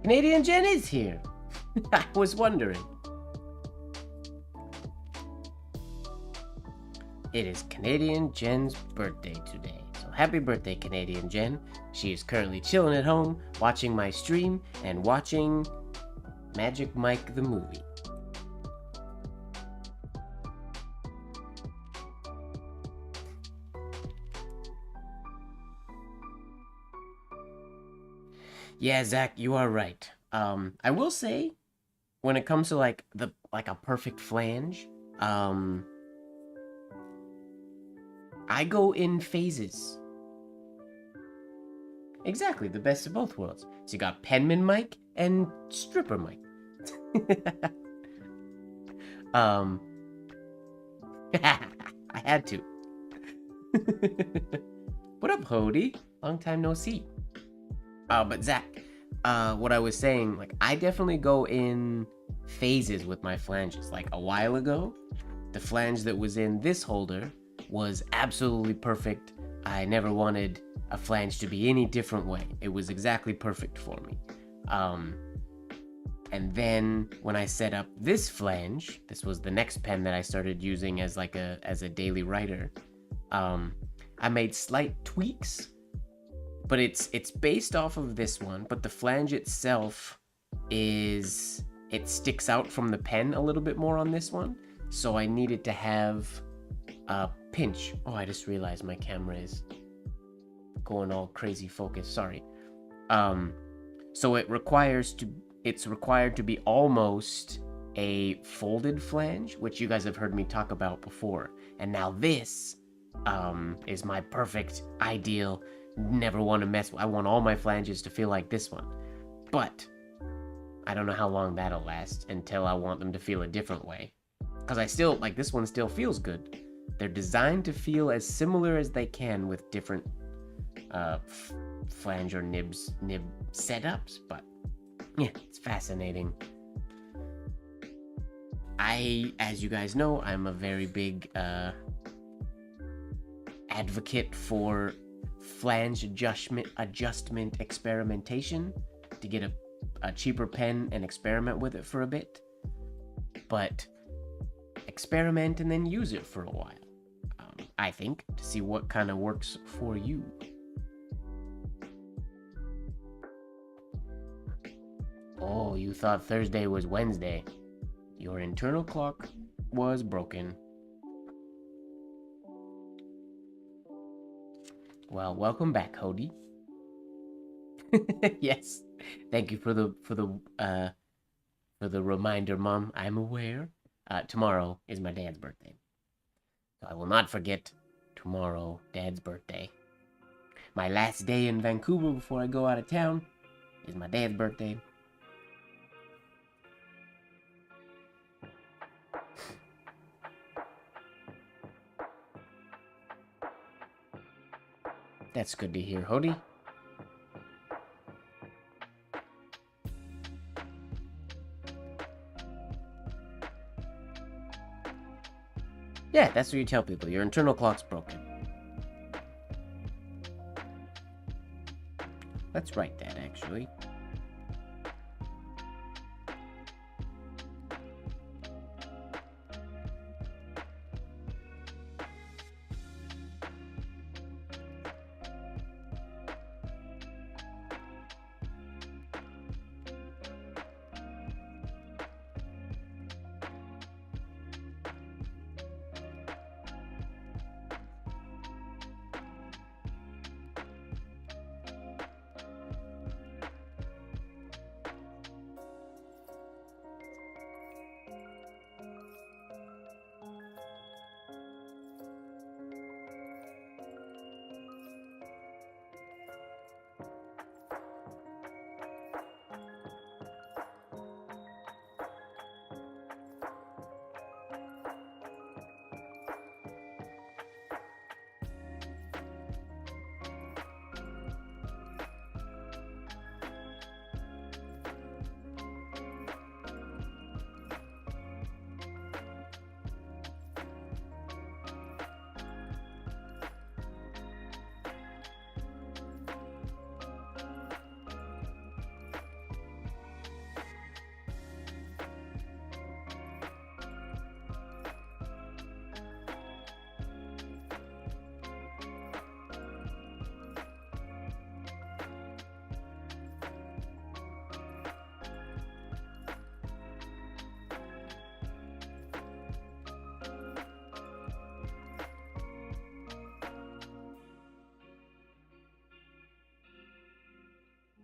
Canadian Jen is here. I was wondering. It is Canadian Jen's birthday today. So happy birthday, Canadian Jen. She is currently chilling at home, watching my stream, and watching Magic Mike the movie. Yeah, Zach, you are right. I will say, when it comes to like a perfect flange, I go in phases. Exactly, the best of both worlds. So you got Penman Mike and Stripper Mike. I had to. What up, Hody? Long time no see. But Zach, what I was saying, like, I definitely go in phases with my flanges. Like, a while ago, the flange that was in this holder was absolutely perfect. I never wanted a flange to be any different way. It was exactly perfect for me. And then when I set up this flange, this was the next pen that I started using as like a daily writer. I made slight tweaks, but it's based off of this one, but the flange itself it sticks out from the pen a little bit more on this one. So I needed to have a pinch. Oh, I just realized my camera is going all crazy focus. Sorry. So it's required to be almost a folded flange, which you guys have heard me talk about before. And now this is my perfect ideal. Never want to mess with. I want all my flanges to feel like this one. But I don't know how long that'll last until I want them to feel a different way. Because I still, like, this one still feels good. They're designed to feel as similar as they can with different flange or nib setups, but yeah, it's fascinating. As you guys know, I'm a very big advocate for flange adjustment experimentation to get a cheaper pen and experiment with it for a bit. But experiment and then use it for a while, I think, to see what kind of works for you. Oh, you thought Thursday was Wednesday. Your internal clock was broken. Well, welcome back, Hody. Yes, thank you for the reminder, Mom. I'm aware. Tomorrow is my dad's birthday, so I will not forget tomorrow, Dad's birthday. My last day in Vancouver before I go out of town is my dad's birthday. That's good to hear, Hody. Yeah, that's what you tell people. Your internal clock's broken. Let's write that, actually.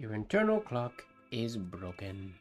Your internal clock is broken.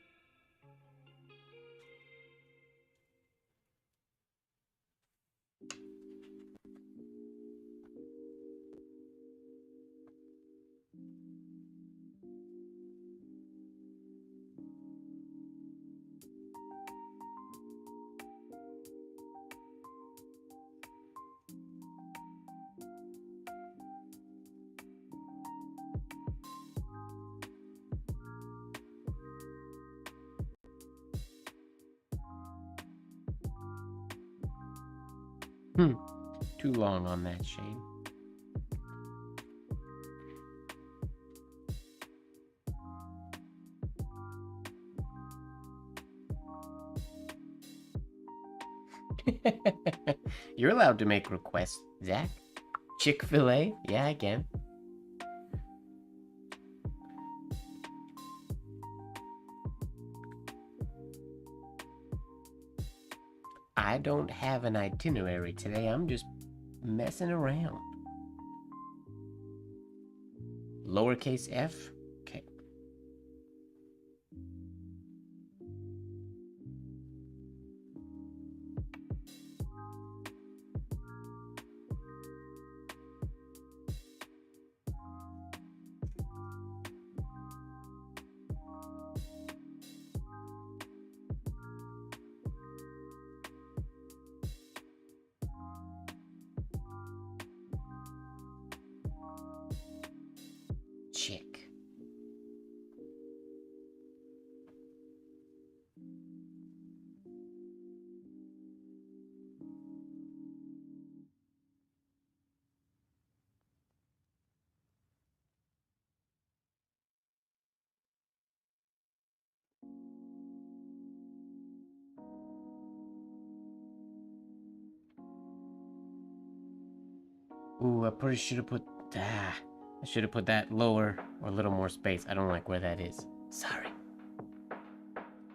Too long on that shade. You're allowed to make requests, Zach. Chick-fil-A? Yeah, I can. I don't have an itinerary today. I'm just messing around. Lowercase f? Okay. Chick. Ooh, I probably should have put... I should have put that lower or a little more space. I don't like where that is. Sorry.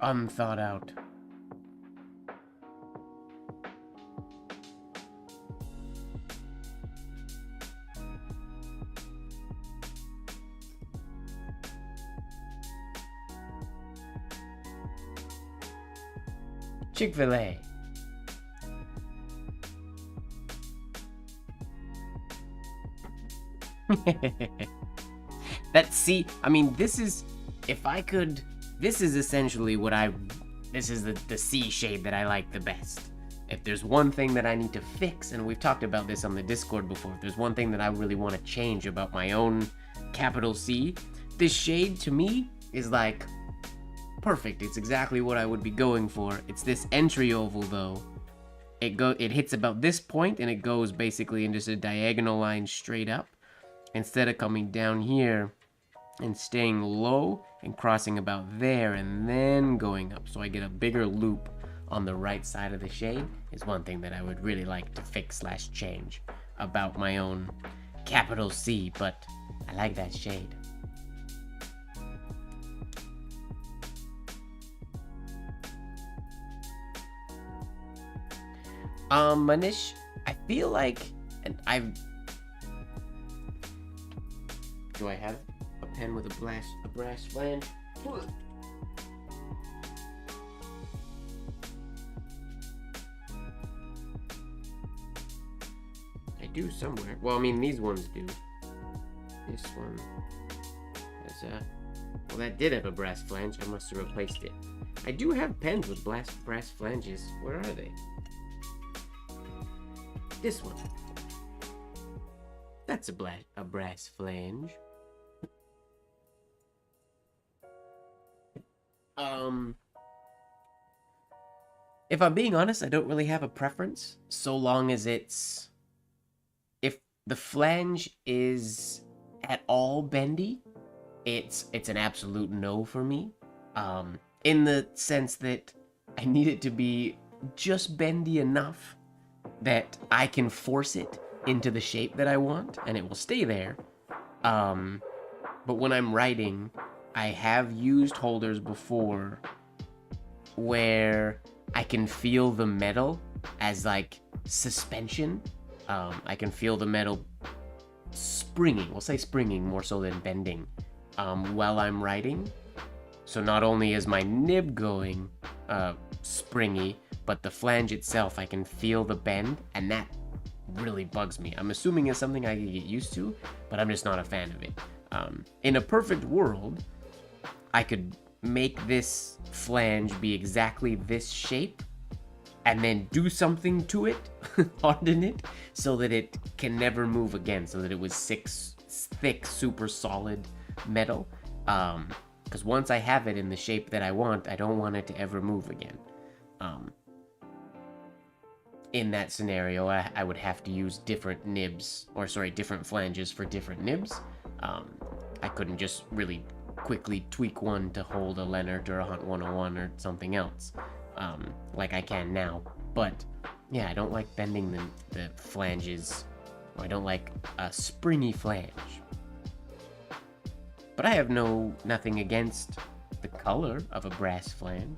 Unthought out. Chick-fil-A. That C, I mean, this is, if I could, this is essentially what this is the C shade that I like the best. If there's one thing that I need to fix, and we've talked about this on the Discord before, if there's one thing that I really want to change about my own capital C, this shade to me is like perfect. It's exactly what I would be going for. It's this entry oval though. It hits about this point and it goes basically in just a diagonal line straight up, instead of coming down here and staying low and crossing about there and then going up. So I get a bigger loop on the right side of the shade is one thing that I would really like to fix / change about my own capital C, but I like that shade. Manish, I feel like, and do I have a pen with a brass flange? I do somewhere. Well, I mean, these ones do. This one has a... Well, that did have a brass flange. I must have replaced it. I do have pens with brass flanges. Where are they? This one. That's a brass flange. If I'm being honest, I don't really have a preference, so long as it's... If the flange is at all bendy, it's an absolute no for me. In the sense that I need it to be just bendy enough that I can force it into the shape that I want, and it will stay there. But when I'm writing, I have used holders before where I can feel the metal as like suspension. I can feel the metal springing. We'll say springing more so than bending while I'm writing. So not only is my nib going springy, but the flange itself, I can feel the bend, and that really bugs me. I'm assuming it's something I can get used to, but I'm just not a fan of it. In a perfect world, I could make this flange be exactly this shape, and then do something to it, harden it, so that it can never move again, so that it was thick, super solid metal. Because once I have it in the shape that I want, I don't want it to ever move again. In that scenario, I would have to use different flanges for different nibs. I couldn't just really quickly tweak one to hold a Leonard or a Hunt 101 or something else, like I can now. But yeah, I don't like bending the flanges, or I don't like a springy flange. But I have nothing against the color of a brass flange.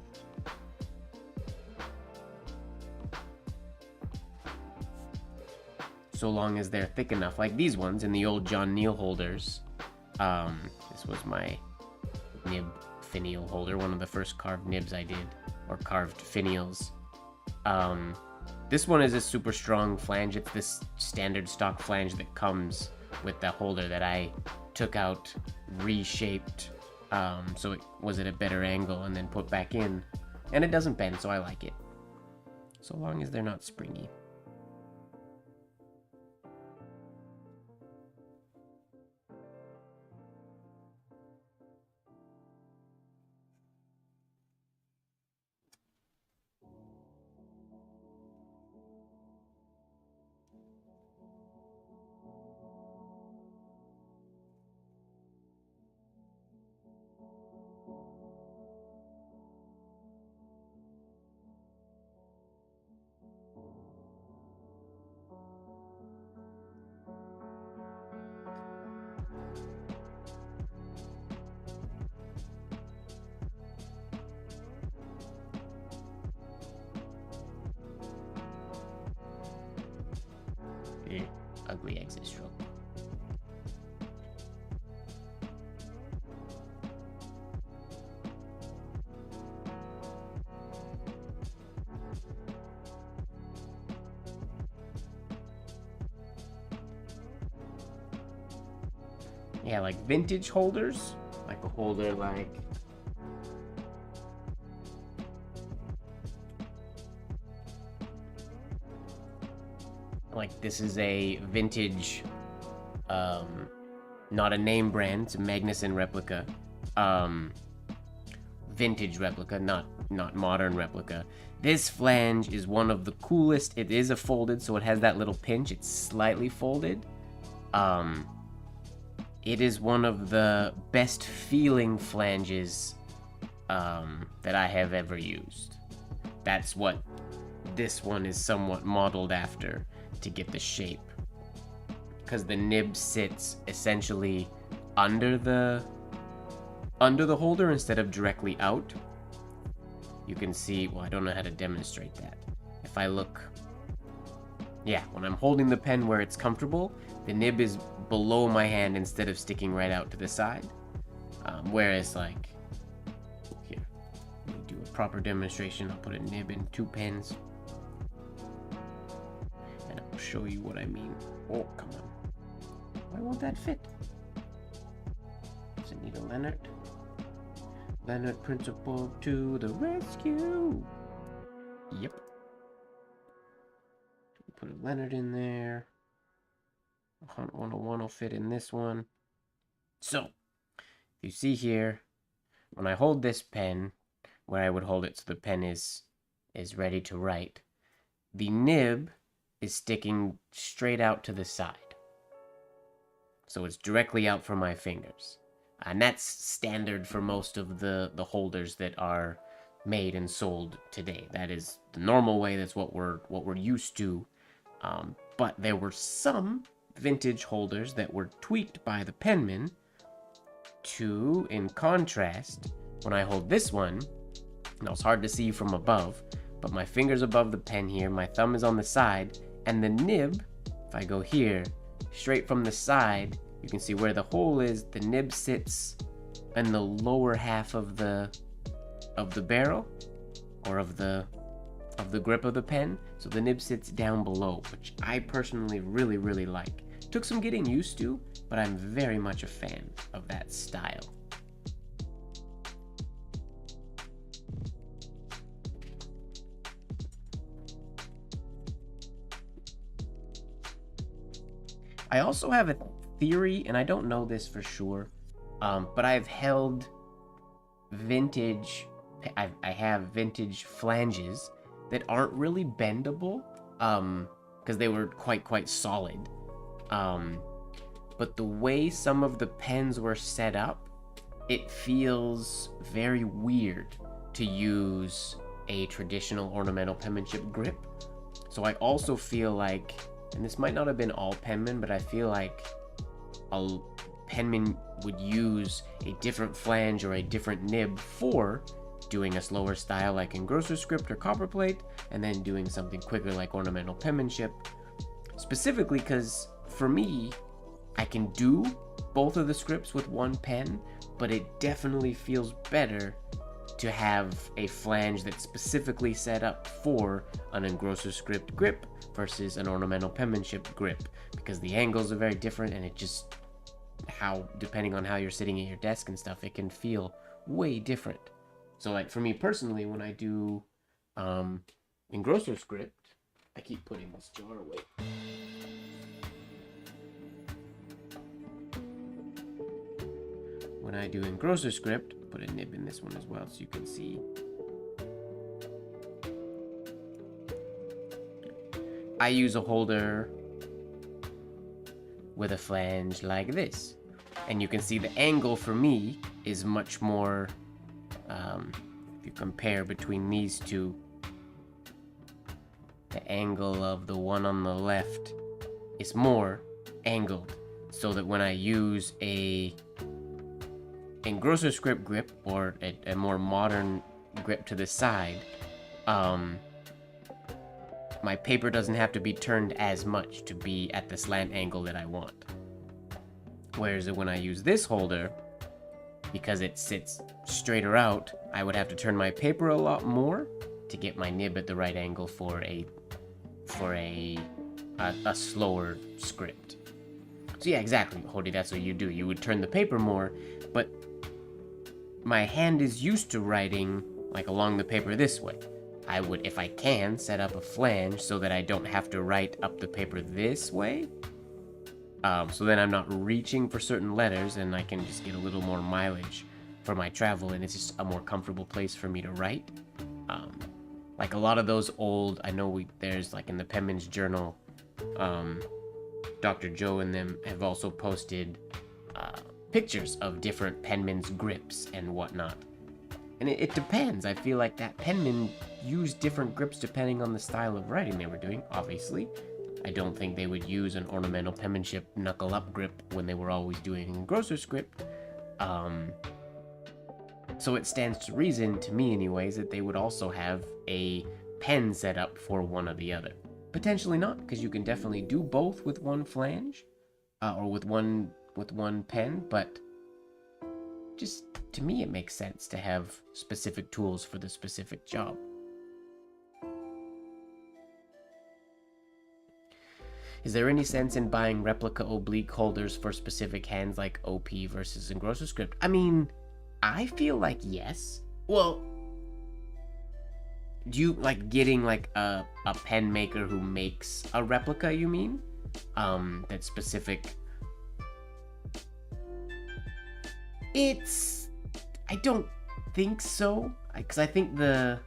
So long as they're thick enough, like these ones in the old John Neal holders. This was my nib finial holder, one of the first carved nibs I did, or carved finials. This one is a super strong flange. It's this standard stock flange that comes with the holder that I took out, reshaped, so it was at a better angle, and then put back in. And it doesn't bend, so I like it. So long as they're not springy. Ugly exit stroke. Yeah, like vintage holders, like a holder like this is a vintage, not a name brand, it's a Magnuson replica, vintage replica, not modern replica. This flange is one of the coolest. It is a folded, so it has that little pinch. It's slightly folded. It is one of the best feeling flanges that I have ever used. That's what this one is somewhat modeled after to get the shape, because the nib sits essentially under the holder instead of directly out. You can see, well, I don't know how to demonstrate that. If I look, yeah, when I'm holding the pen where it's comfortable, the nib is below my hand instead of sticking right out to the side. Whereas like here, let me do a proper demonstration. I'll put a nib in two pens and I'll show you what I mean. Oh, come on. Why won't that fit? Does it need a Leonard? Leonard principle to the rescue. Yep. Put a Leonard in there. A Hunt 101 will fit in this one. So, you see here, when I hold this pen, where I would hold it so the pen is ready to write, the nib is sticking straight out to the side. So it's directly out from my fingers. And that's standard for most of the holders that are made and sold today. That is the normal way. That's what we're used to. But there were some vintage holders that were tweaked by the penman to, in contrast, when I hold this one, now it's hard to see from above, but my finger's above the pen here, my thumb is on the side, and the nib, if I go here, straight from the side, you can see where the hole is. The nib sits in the lower half of the barrel, or of the grip of the pen. So the nib sits down below, which I personally really like. Took some getting used to, but I'm very much a fan of that style. I also have a theory, and I don't know this for sure, but I've held vintage, I have vintage flanges that aren't really bendable, because they were quite solid. But the way some of the pens were set up, it feels very weird to use a traditional ornamental penmanship grip. So I also feel like, and this might not have been all penmen, but I feel like a penman would use a different flange or a different nib for doing a slower style like engrosser script or copperplate, and then doing something quicker like ornamental penmanship. Specifically because for me, I can do both of the scripts with one pen, but it definitely feels better to have a flange that's specifically set up for an engrosser script grip versus an ornamental penmanship grip, because the angles are very different, and it just, depending on how you're sitting at your desk and stuff, it can feel way different. So like for me personally, when I do engrosser script, I keep putting this jar away. When I do engrosser script, put a nib in this one as well so you can see. I use a holder with a flange like this. And you can see the angle for me is much more, if you compare between these two, the angle of the one on the left is more angled, so that when I use a engrosser script grip, or a more modern grip to the side, my paper doesn't have to be turned as much to be at the slant angle that I want. Whereas when I use this holder, because it sits straighter out, I would have to turn my paper a lot more to get my nib at the right angle for a slower script. So yeah, exactly, Hody, that's what you do. You would turn the paper more, but my hand is used to writing like along the paper this way. I would, if I can, set up a flange so that I don't have to write up the paper this way. So then I'm not reaching for certain letters, and I can just get a little more mileage for my travel, and it's just a more comfortable place for me to write. Like a lot of those old, I know there's like in the Penman's Journal, Dr. Joe and them have also posted pictures of different penman's grips and whatnot. And it depends. I feel like that penman used different grips depending on the style of writing they were doing, obviously. I don't think they would use an ornamental penmanship knuckle-up grip when they were always doing engrosser script. So it stands to reason, to me anyways, that they would also have a pen set up for one or the other. Potentially not, because you can definitely do both with one flange, or with one pen, but just to me it makes sense to have specific tools for the specific job. Is there any sense in buying replica oblique holders for specific hands like OP versus engrosser script? I mean, I feel like yes. Well, do you like getting like a pen maker who makes a replica, you mean? That's specific. I don't think so, because I think the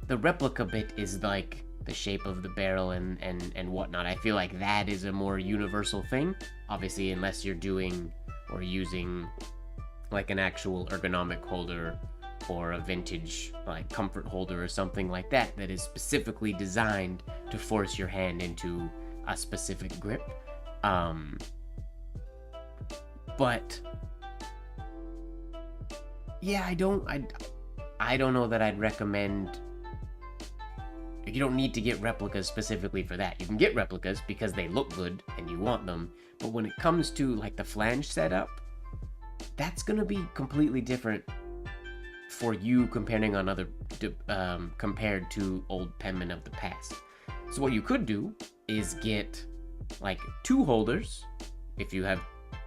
replica bit is like the shape of the barrel and whatnot. I feel like that is a more universal thing, obviously, unless you're doing or using like an actual ergonomic holder or a vintage like comfort holder or something like that that is specifically designed to force your hand into a specific grip. But yeah, I don't know that I'd recommend Like, you don't need to get replicas specifically for that. You can get replicas because they look good and you want them. But when it comes to like the flange setup, that's gonna be completely different for you comparing on other compared to old penmen of the past. So what you could do is get like 2 holders. If you have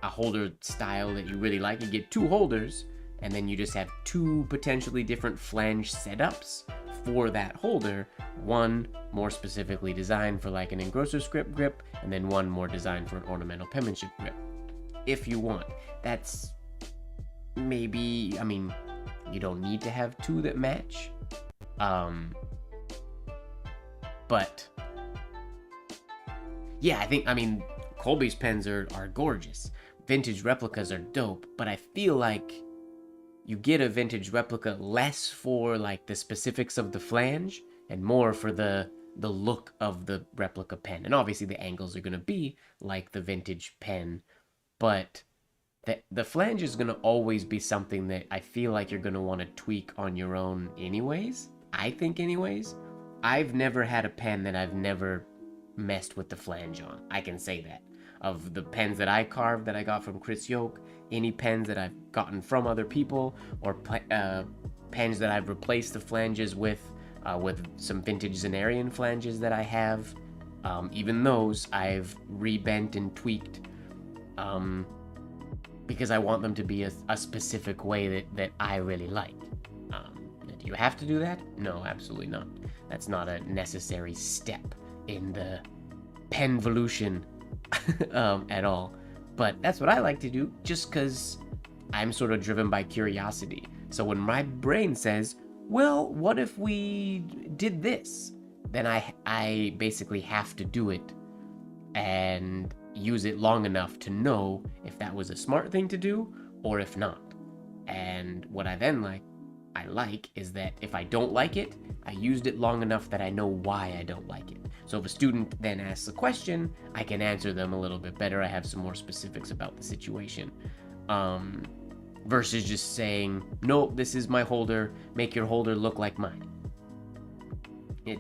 a holder style that you really like, you get 2 holders, and then you just have 2 potentially different flange setups for that holder. One more specifically designed for like an engrosser script grip, and then one more designed for an ornamental penmanship grip, if you want. That's maybe, I mean, you don't need to have 2 that match. But yeah, I mean, Colby's pens are gorgeous. Vintage replicas are dope, but I feel like you get a vintage replica less for like the specifics of the flange and more for the look of the replica pen. And obviously the angles are going to be like the vintage pen, but the flange is going to always be something that I feel like you're going to want to tweak on your own anyways. I think anyways. I've never had a pen that I've never messed with the flange on. I can say that. Of the pens that I carved that I got from Chris Yoke, any pens that I've gotten from other people, or pens that I've replaced the flanges with some vintage Zenarian flanges that I have, even those I've rebent and tweaked, because I want them to be a specific way that I really like. Do you have to do that? No, absolutely not. That's not a necessary step in the penvolution at all. But that's what I like to do, just because I'm sort of driven by curiosity. So when my brain says, well, what if we did this? Then I basically have to do it and use it long enough to know if that was a smart thing to do or if not. And what I like is that if I don't like it, I used it long enough that I know why I don't like it. So if a student then asks a question, I can answer them a little bit better. I have some more specifics about the situation. Versus just saying, no, this is my holder, make your holder look like mine. You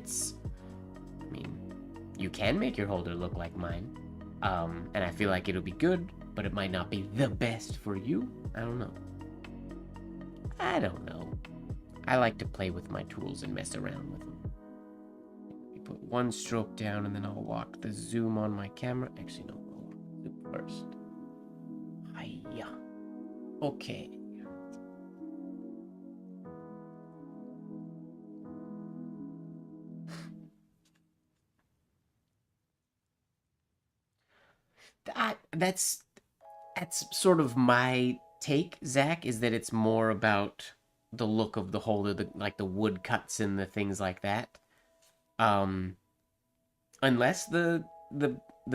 can make your holder look like mine. And I feel like it'll be good, but it might not be the best for you. I don't know. I like to play with my tools and mess around with them. Let me put one stroke down and then I'll lock the zoom on my camera. Actually, no, I'll lock the zoom first. Hiya. Okay. That's sort of my take, Zach, is that it's more about the look of the holder, like the wood cuts and the things like that. Unless the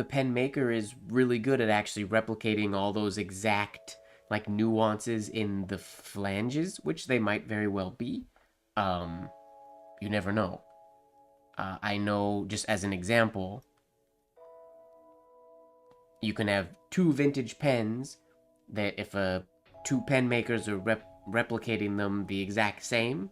pen maker is really good at actually replicating all those exact like nuances in the flanges, which they might very well be. You never know. I know, just as an example, you can have 2 vintage pens that if 2 pen makers are replicating them the exact same,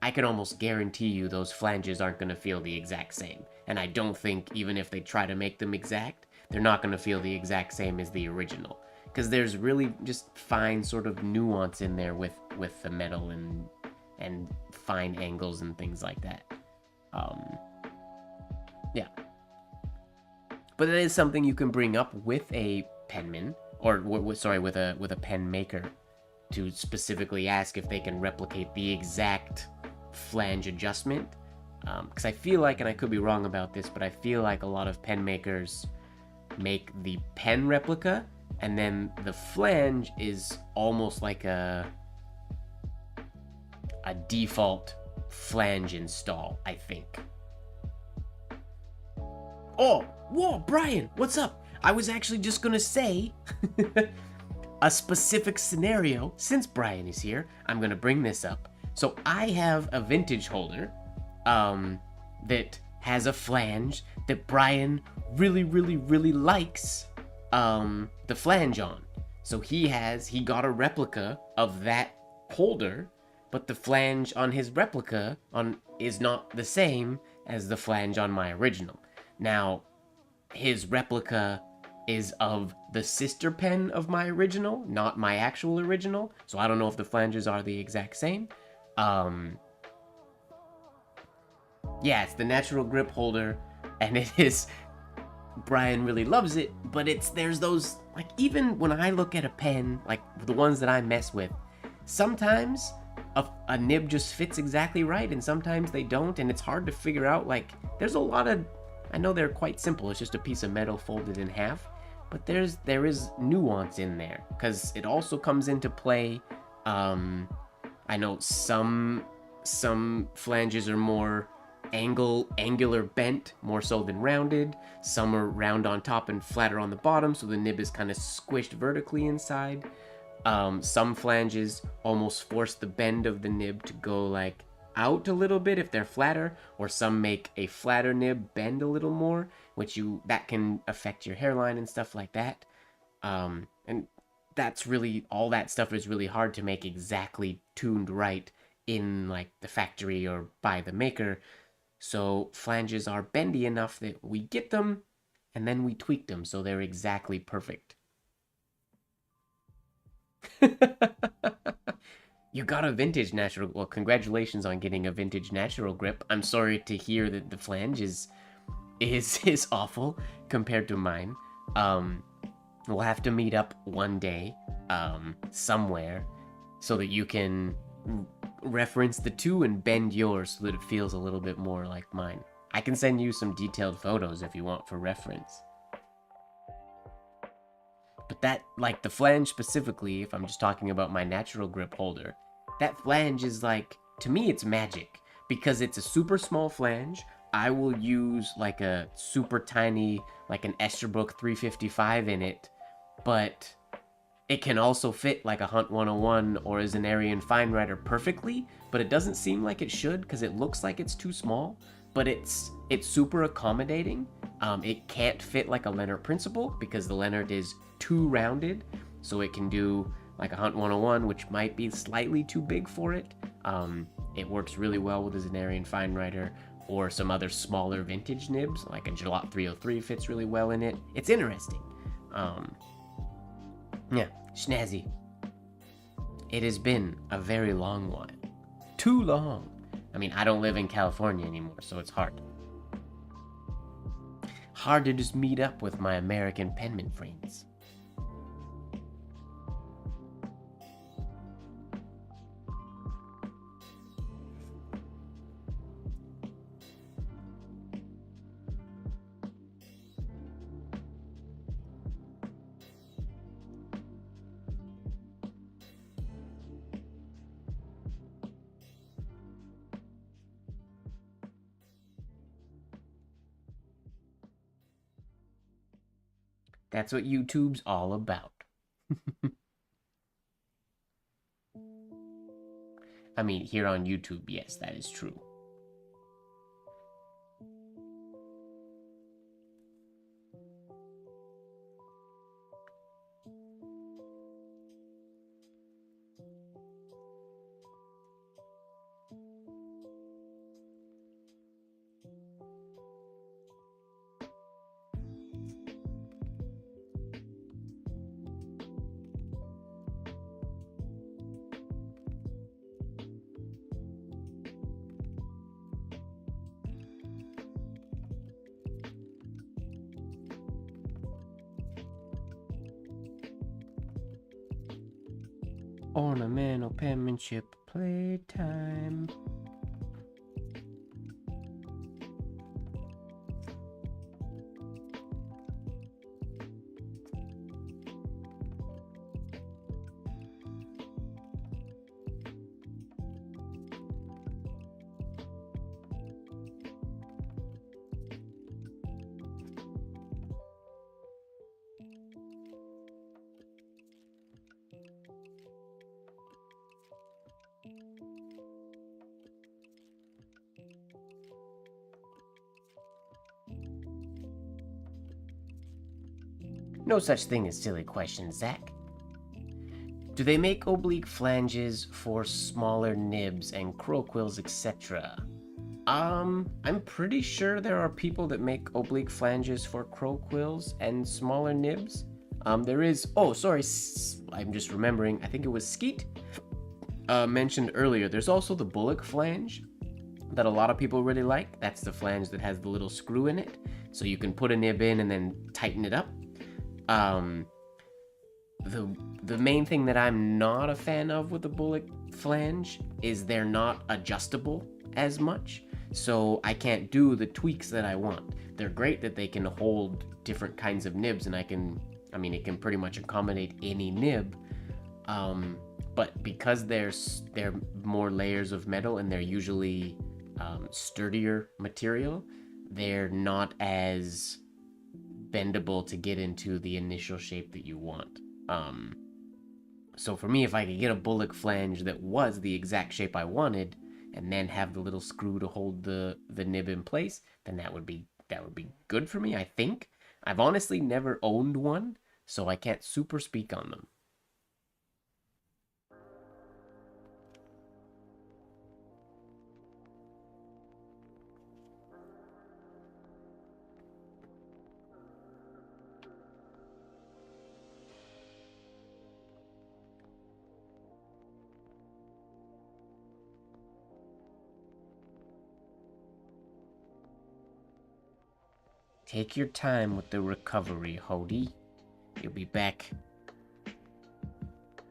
I can almost guarantee you those flanges aren't going to feel the exact same. And I don't think, even if they try to make them exact, they're not going to feel the exact same as the original. Because there's really just fine sort of nuance in there with the metal and fine angles and things like that. Yeah. But that is something you can bring up with a penman, or with a pen maker, to specifically ask if they can replicate the exact flange adjustment. Because I feel like, and I could be wrong about this, but I feel like a lot of pen makers make the pen replica, and then the flange is almost like a default flange install, I think. Oh, whoa, Brian, what's up? I was actually just gonna say a specific scenario. Since Brian is here, I'm gonna bring this up. So I have a vintage holder that has a flange that Brian really, really, really likes the flange on. So he got a replica of that holder, but the flange on his replica is not the same as the flange on my original. Now, his replica is of the sister pen of my original, not my actual original, so I don't know if the flanges are the exact same. Yeah, it's the natural grip holder, and it is... Brian really loves it, but there's those, like, even when I look at a pen, like the ones that I mess with, sometimes a nib just fits exactly right, and sometimes they don't, and it's hard to figure out. Like, there's a lot of... I know they're quite simple, it's just a piece of metal folded in half, but there is nuance in there, because it also comes into play. I know some flanges are more angular bent, more so than rounded. Some are round on top and flatter on the bottom, so the nib is kind of squished vertically inside. Some flanges almost force the bend of the nib to go like out a little bit if they're flatter, or some make a flatter nib bend a little more, that can affect your hairline and stuff like that. And that's really, all that stuff is really hard to make exactly tuned right in like the factory or by the maker. So flanges are bendy enough that we get them and then we tweak them so they're exactly perfect. You got a vintage natural... Well, congratulations on getting a vintage natural grip. I'm sorry to hear that the flange is awful compared to mine. We'll have to meet up one day, somewhere, so that you can reference the two and bend yours so that it feels a little bit more like mine. I can send you some detailed photos if you want for reference. But that, like the flange specifically, if I'm just talking about my natural grip holder, that flange is like, to me it's magic, because it's a super small flange. I will use like a super tiny, like an Esterbrook 355 in it, but it can also fit like a Hunt 101 or a Zenarian Fine Rider perfectly, but it doesn't seem like it should because it looks like it's too small, but it's super accommodating. It can't fit like a Leonard Principal because the Leonard is too rounded, so it can do like a Hunt 101, which might be slightly too big for it. It works really well with a Zenarian Fine Rider or some other smaller vintage nibs, like a Jalop 303 fits really well in it. It's interesting. Yeah, snazzy. It has been a very long while. Too long. I mean, I don't live in California anymore, so it's hard. Hard to just meet up with my American penman friends. That's what YouTube's all about. I mean, here on YouTube, yes, that is true. Ornamental penmanship, playtime. No such thing as silly questions, Zach. Do they make oblique flanges for smaller nibs and crow quills, etc.? I'm pretty sure there are people that make oblique flanges for crow quills and smaller nibs. There is. Oh, sorry. I'm just remembering. I think it was Skeet mentioned earlier. There's also the bullock flange that a lot of people really like. That's the flange that has the little screw in it, so you can put a nib in and then tighten it up. The main thing that I'm not a fan of with the bullock flange is they're not adjustable as much, so I can't do the tweaks that I want. They're great that they can hold different kinds of nibs, and it can pretty much accommodate any nib. But because they're more layers of metal and they're usually sturdier material, they're not as bendable to get into the initial shape that you want. So for me, if I could get a bullock flange that was the exact shape I wanted, and then have the little screw to hold the nib in place, then that would be good for me, I think. I've honestly never owned one, so I can't super speak on them. Take your time with the recovery, Hody. You'll be back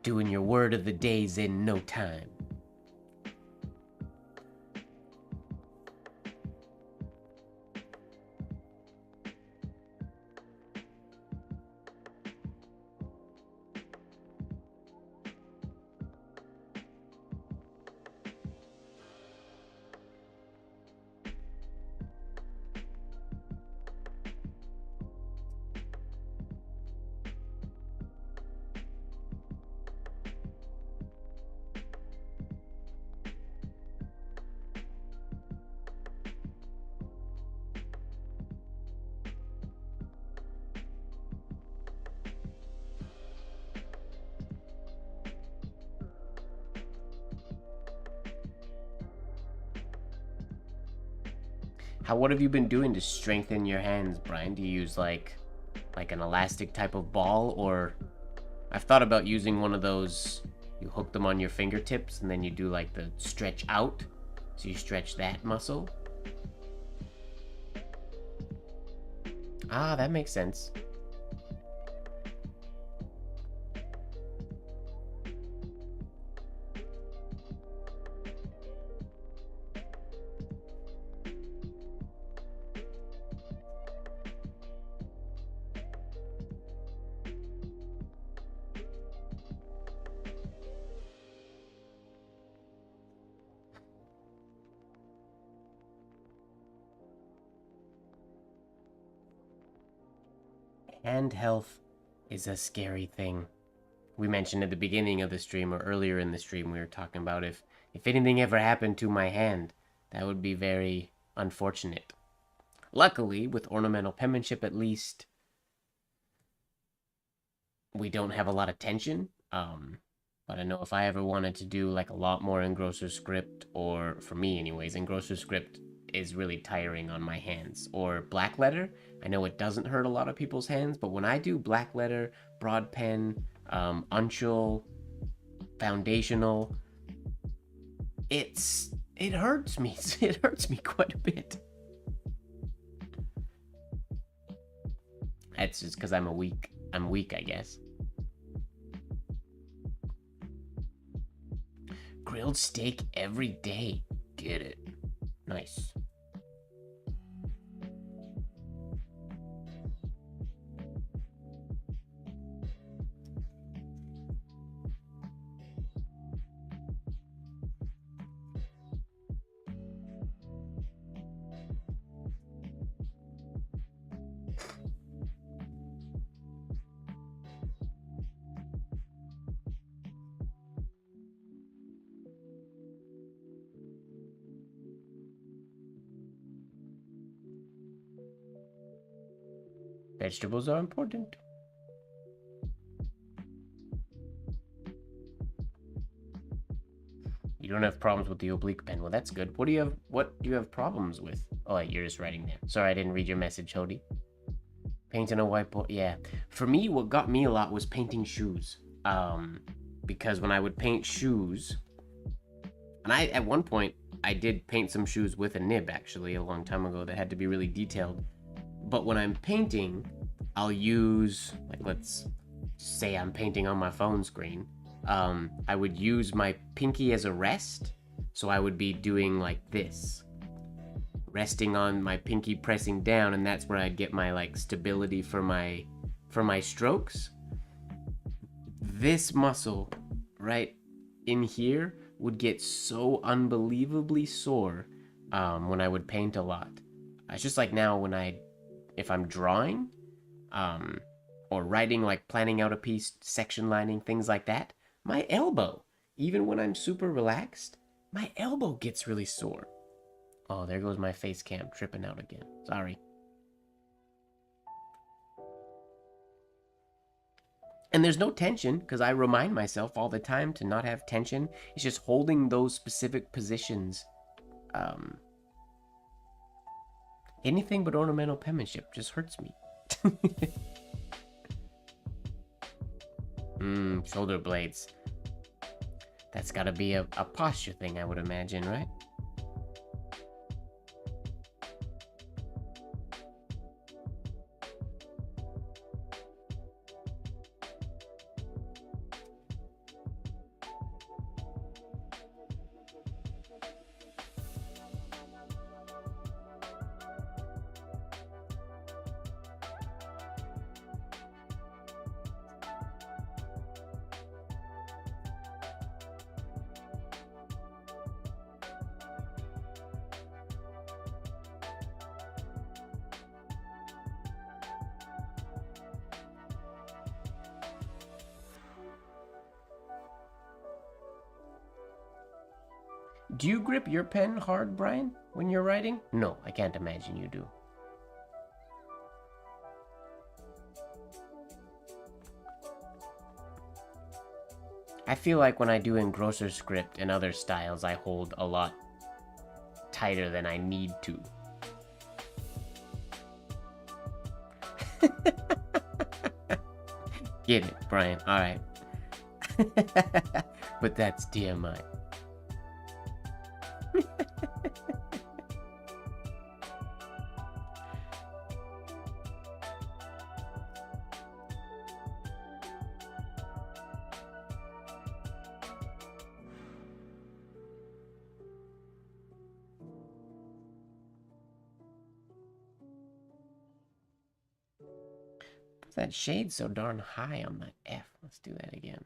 doing your word of the days in no time. What have you been doing to strengthen your hands, Brian? Do you use like an elastic type of ball, or I've thought about using one of those. You hook them on your fingertips and then you do like the stretch out, so you stretch that muscle. Ah, that makes sense. Hand health is a scary thing. We mentioned at the beginning of the stream, or earlier in the stream, we were talking about if anything ever happened to my hand, that would be very unfortunate. Luckily, with ornamental penmanship, at least we don't have a lot of tension. But I know if I ever wanted to do like a lot more engrosser script, or for me anyways, engrosser script is really tiring on my hands. Or black letter, I know it doesn't hurt a lot of people's hands, but when I do black letter, broad pen, uncial, foundational, it hurts me. It hurts me quite a bit. That's just because I'm weak, I guess. Grilled steak every day. Get it. Nice. Vegetables are important. You don't have problems with the oblique pen. Well, that's good. What do you have problems with? Oh, wait, you're just writing there. Sorry, I didn't read your message, Hody. Painting a whiteboard, yeah. For me, what got me a lot was painting shoes. Because when I would paint shoes, and at one point, I did paint some shoes with a nib, actually, a long time ago that had to be really detailed. But when I'm painting, I'll use, like, let's say I'm painting on my phone screen. I would use my pinky as a rest. So I would be doing like this. Resting on my pinky, pressing down, and that's where I'd get my like stability for my strokes. This muscle right in here would get so unbelievably sore when I would paint a lot. It's just like now when if I'm drawing or writing, like planning out a piece, section lining, things like that, my elbow, even when I'm super relaxed, my elbow gets really sore. Oh, there goes my face cam tripping out again. Sorry. And there's no tension, because I remind myself all the time to not have tension. It's just holding those specific positions. Anything but ornamental penmanship just hurts me. Shoulder blades. That's gotta be a posture thing, I would imagine, right? Do you grip your pen hard, Brian, when you're writing? No, I can't imagine you do. I feel like when I do engrosser script and other styles, I hold a lot tighter than I need to. Get it, Brian. All right. But that's TMI. That shade so darn high on the F. Let's do that again.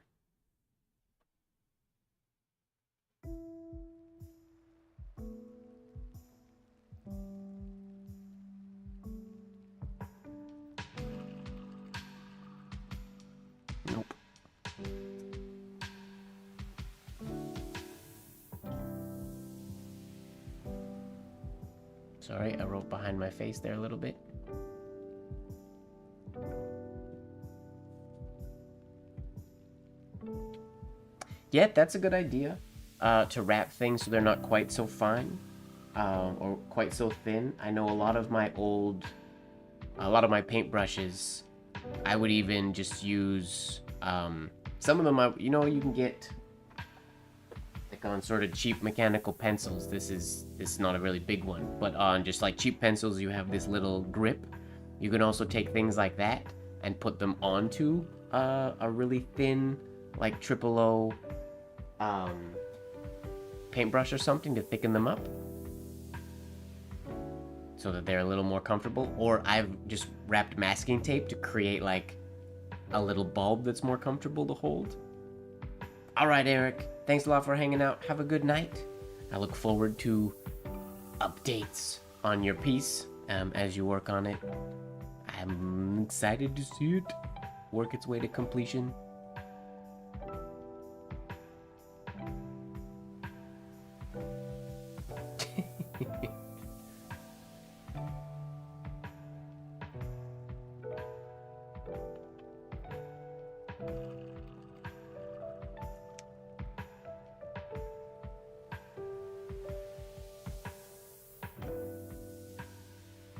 Nope. Sorry, I wrote behind my face there a little bit. Yeah, that's a good idea. To wrap things so they're not quite so fine or quite so thin. I know a lot of my paintbrushes, I would even just use some of them. You can get like on sort of cheap mechanical pencils. This is not a really big one, but on just like cheap pencils, you have this little grip. You can also take things like that and put them onto a really thin, like 000 paintbrush or something to thicken them up so that they're a little more comfortable. Or I've just wrapped masking tape to create like a little bulb that's more comfortable to hold. All right, Eric, thanks a lot for hanging out. Have a good night. I look forward to updates on your piece as you work on it. I'm excited to see it work its way to completion.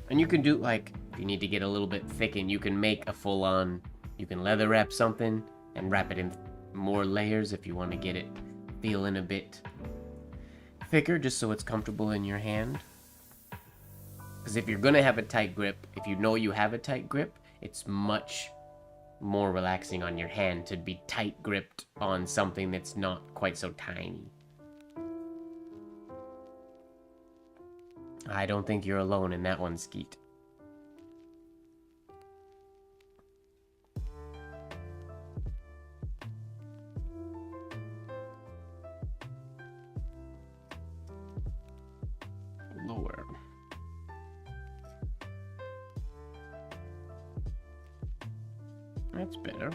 And you can do, like, if you need to get a little bit thickened, you can make a full-on, you can leather wrap something and wrap it in more layers if you want to get it feeling a bit thicker, just so it's comfortable in your hand. Because if you're going to have a tight grip, if you know you have a tight grip, it's much more relaxing on your hand to be tight gripped on something that's not quite so tiny. I don't think you're alone in that one, Skeet. Lower. That's better.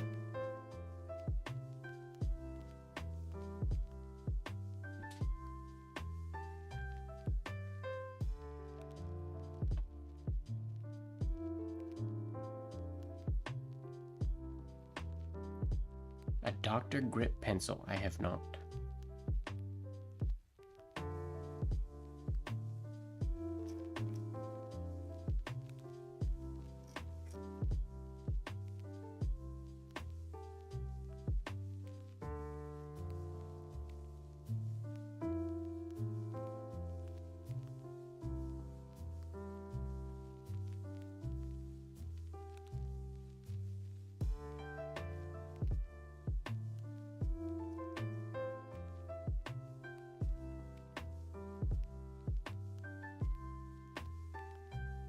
A Dr. Grip pencil. I have not.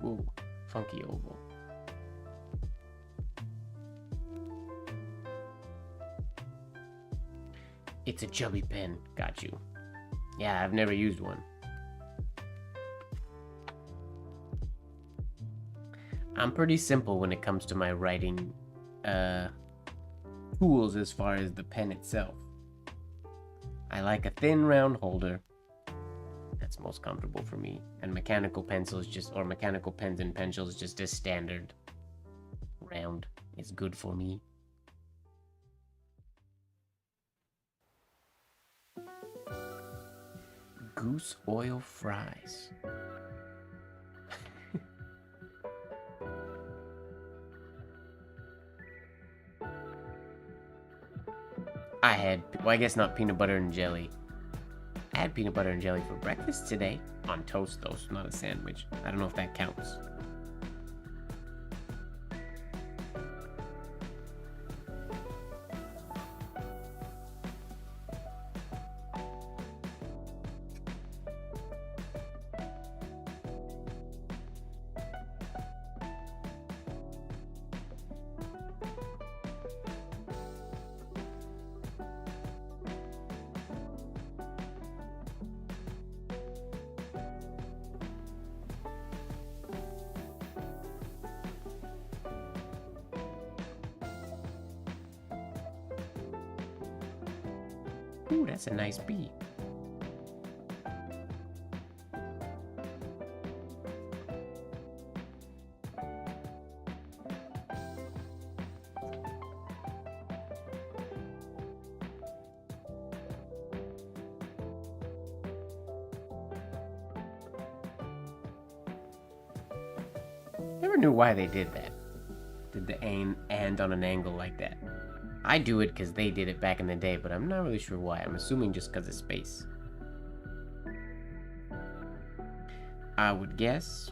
Ooh, funky oval. It's a chubby pen. Got you. Yeah, I've never used one. I'm pretty simple when it comes to my writing tools as far as the pen itself. I like a thin round holder. That's most comfortable for me. And mechanical pencils or mechanical pens and pencils just as standard. Round is good for me. Goose oil fries. Well, I guess not peanut butter and jelly. I had peanut butter and jelly for breakfast today. On toast, though, so not a sandwich. I don't know if that counts. Ooh, that's a nice bee. Never knew why they did that. Did the and on an angle like that. I do it because they did it back in the day, but I'm not really sure why. I'm assuming just because of space. I would guess.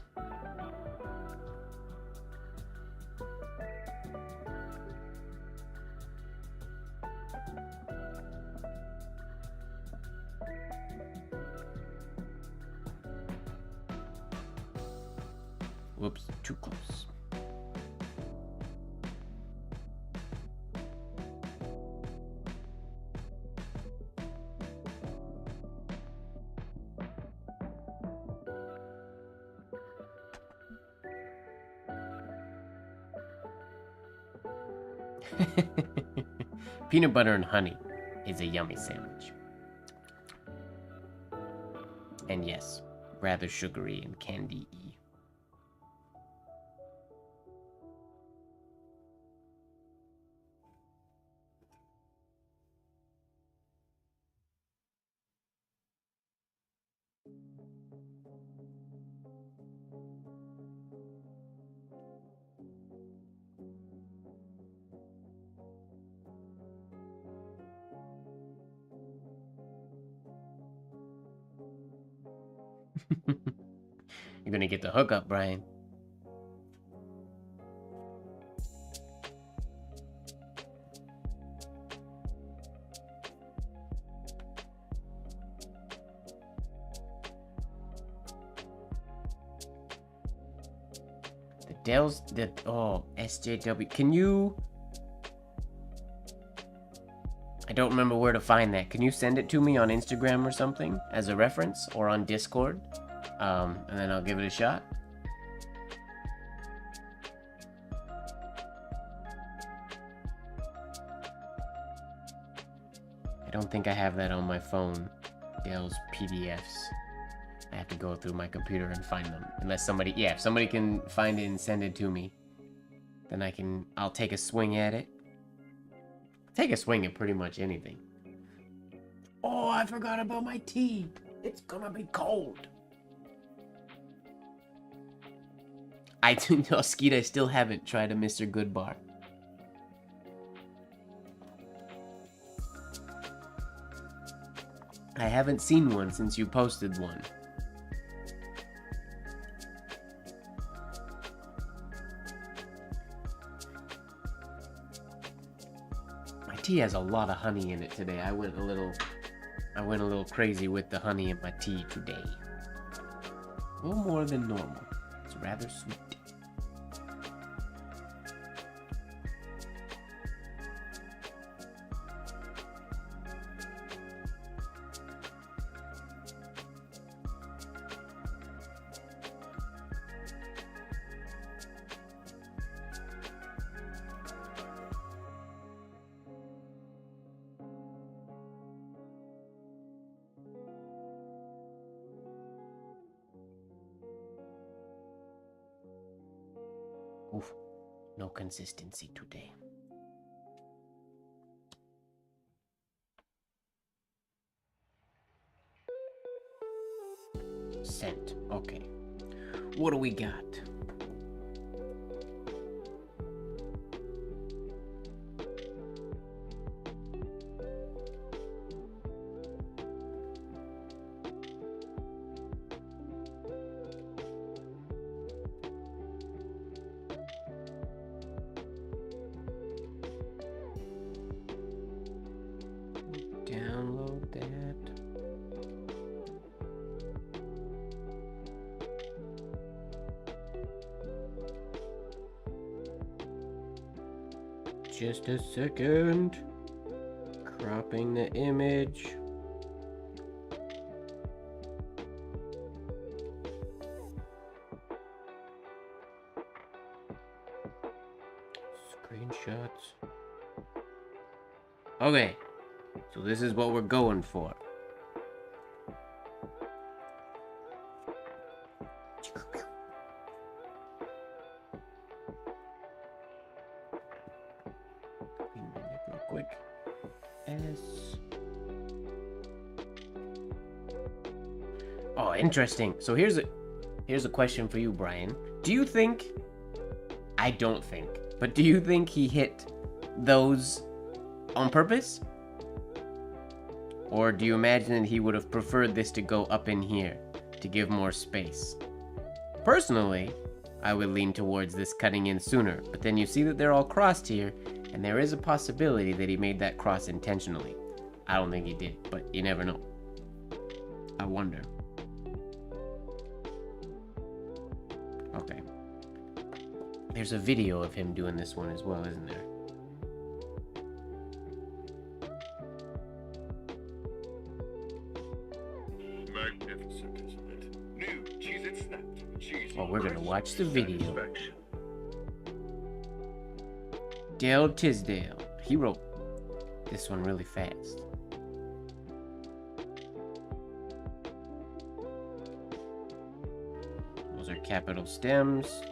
Whoops, too close. Peanut butter and honey is a yummy sandwich. And yes, rather sugary and candy-y. You're gonna get the hookup, Brian. Oh, SJW. Can you... I don't remember where to find that. Can you send it to me on Instagram or something as a reference, or on Discord? And then I'll give it a shot. I don't think I have that on my phone. Dale's PDFs. I have to go through my computer and find them. Unless somebody, yeah, if somebody can find it and send it to me, then I'll take a swing at it. Take a swing at pretty much anything. Oh, I forgot about my tea. It's gonna be cold. I Skeet, I still haven't tried a MrGWard bar. I haven't seen one since you posted one. My tea has a lot of honey in it today. I went a little crazy with the honey in my tea today. A little more than normal. It's rather sweet. Oof, no consistency today. Scent, okay. What do we got? Download that. Just a second. Cropping the image. Screenshots. Okay. So this is what we're going for. Real quick. S. Oh, interesting. So here's a question for you, Brian. Do you think... I don't think. But do you think he hit those on purpose? Or do you imagine that he would have preferred this to go up in here to give more space? Personally, I would lean towards this cutting in sooner, but then you see that they're all crossed here, and there is a possibility that he made that cross intentionally. I don't think he did, but you never know. I wonder. Okay. There's a video of him doing this one as well, isn't there? Magnificent, isn't it? New Cheez-It Snapped. Cheese. Well, we're gonna watch the video. Dale Tisdale. He wrote this one really fast. Those are capital stems.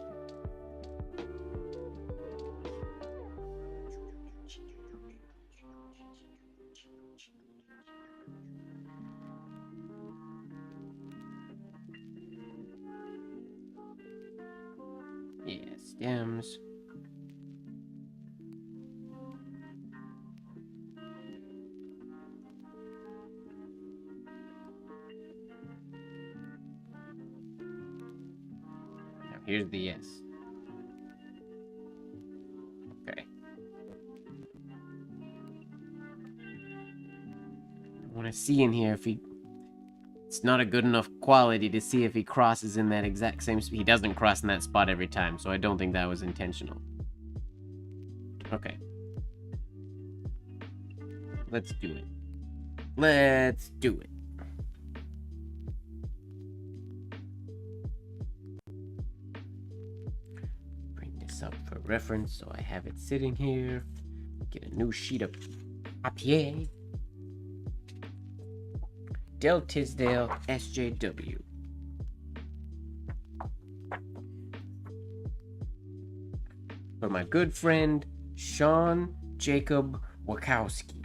Yeah, stems. here's the S. Okay. I want to see in here if he... It's not a good enough quality to see if he crosses in that exact same... He doesn't cross in that spot every time, so I don't think that was intentional. Okay. Let's do it. Let's do it. Bring this up for reference so I have it sitting here. Get a new sheet of papier. Del Tisdale SJW. For my good friend, Sean Jacob Wachowski.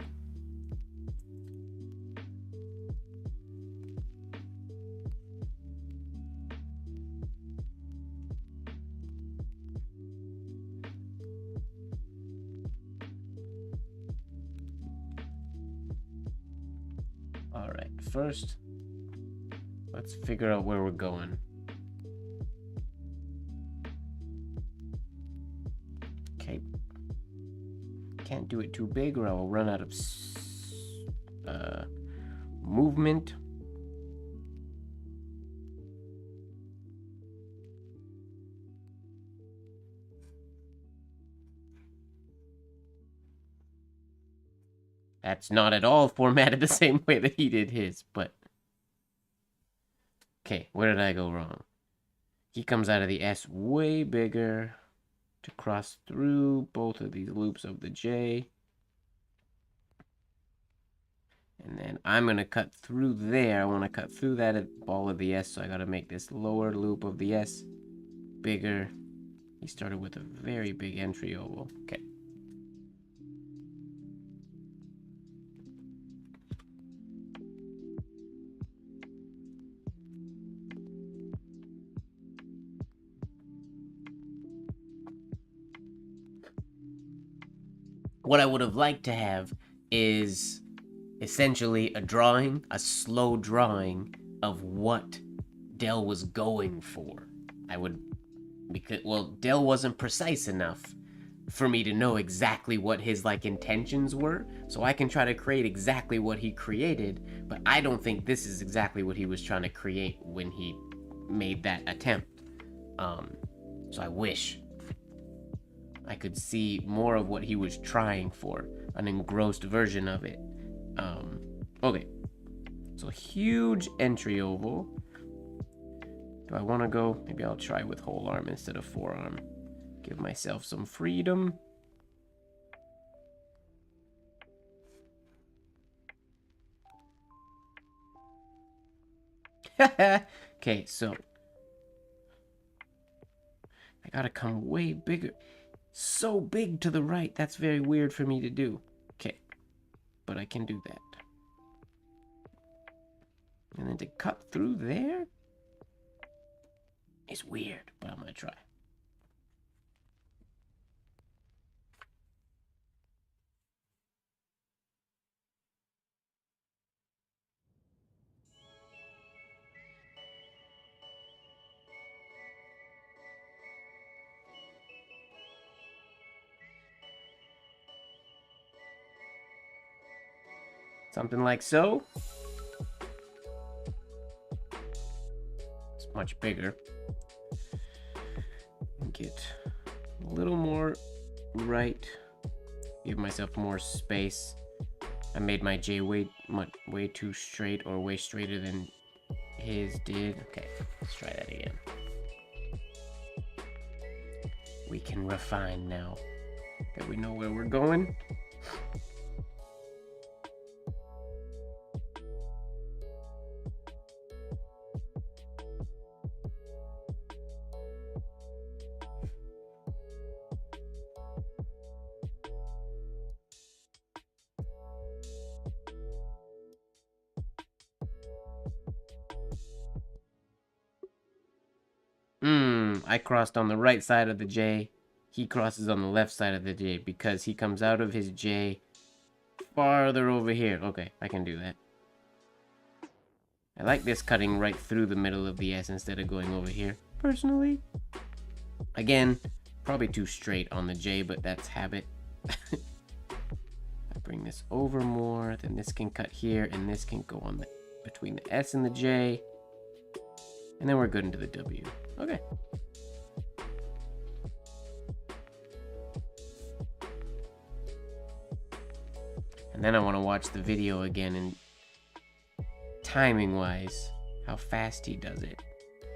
Alright, first, let's figure out where we're going. Okay. Can't do it too big or I will run out of movement. That's not at all formatted the same way that he did his, but... Okay, where did I go wrong? He comes out of the S way bigger to cross through both of these loops of the J. And then I'm going to cut through there. I want to cut through that ball of the S, so I got to make this lower loop of the S bigger. He started with a very big entry oval. Okay. What I would have liked to have is essentially a drawing, a slow drawing of what Del was going for. Because, well, Del wasn't precise enough for me to know exactly what his, intentions were. So I can try to create exactly what he created, but I don't think this is exactly what he was trying to create when he made that attempt. So I wish I could see more of what he was trying for, an engrossed version of it. Okay, so huge entry oval. Do I want to go? Maybe I'll try with whole arm instead of forearm. Give myself some freedom. Okay, so I gotta come way bigger. So big to the right. That's very weird for me to do. Okay, but I can do that. And then to cut through there is weird, but I'm gonna try. Something like so. It's much bigger. Get a little more right. Give myself more space. I made my J way too straight, or way straighter than his did. Okay, let's try that again. We can refine now that we know where we're going. I crossed on the right side of the J. He crosses on the left side of the J because he comes out of his J farther over here. Okay, I can do that. I like this cutting right through the middle of the S instead of going over here, personally. Again, probably too straight on the J, but that's habit. I bring this over more, then this can cut here, and this can go on between the S and the J. And then we're good into the W. Okay. And then I want to watch the video again and timing wise, how fast he does it.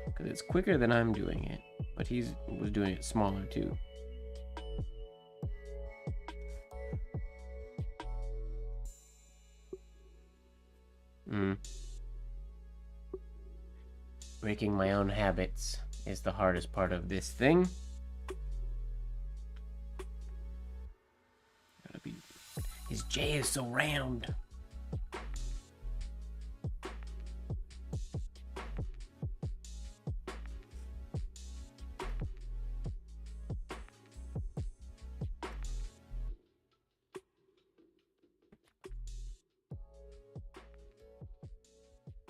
Because it's quicker than I'm doing it. But he was doing it smaller too. Breaking my own habits is the hardest part of this thing. His J is so round.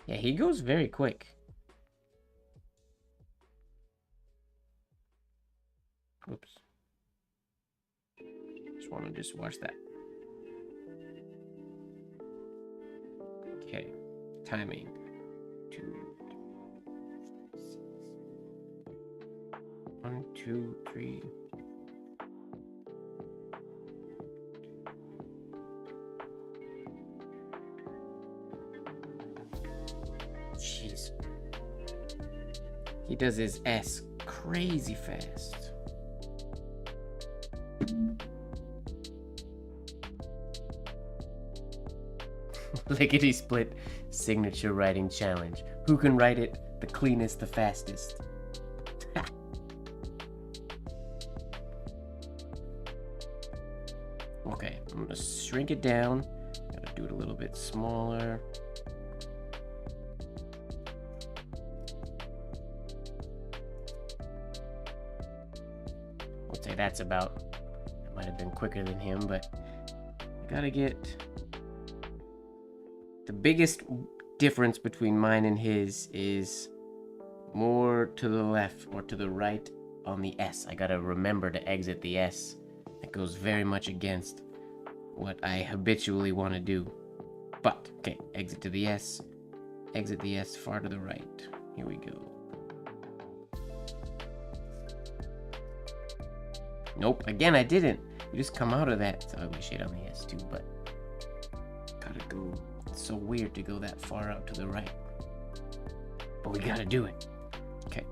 Yeah, he goes very quick. Oops. Just watch that. Okay, timing. 2, 6. 1, 2, 3. Jeez. He does his S crazy fast. Lickety split signature writing challenge. Who can write it the cleanest, the fastest? Okay, I'm gonna shrink it down. Gotta do it a little bit smaller. I'd say that's about. It might have been quicker than him, but I gotta get. The biggest difference between mine and his is more to the left or to the right on the S. I gotta remember to exit the S. That goes very much against what I habitually want to do. But, okay, exit to the S. Exit the S far to the right. Here we go. Nope, again I didn't. You just come out of that. It's ugly shade on the S too, but gotta go. It's so weird to go that far out to the right. But we gotta do it. Okay.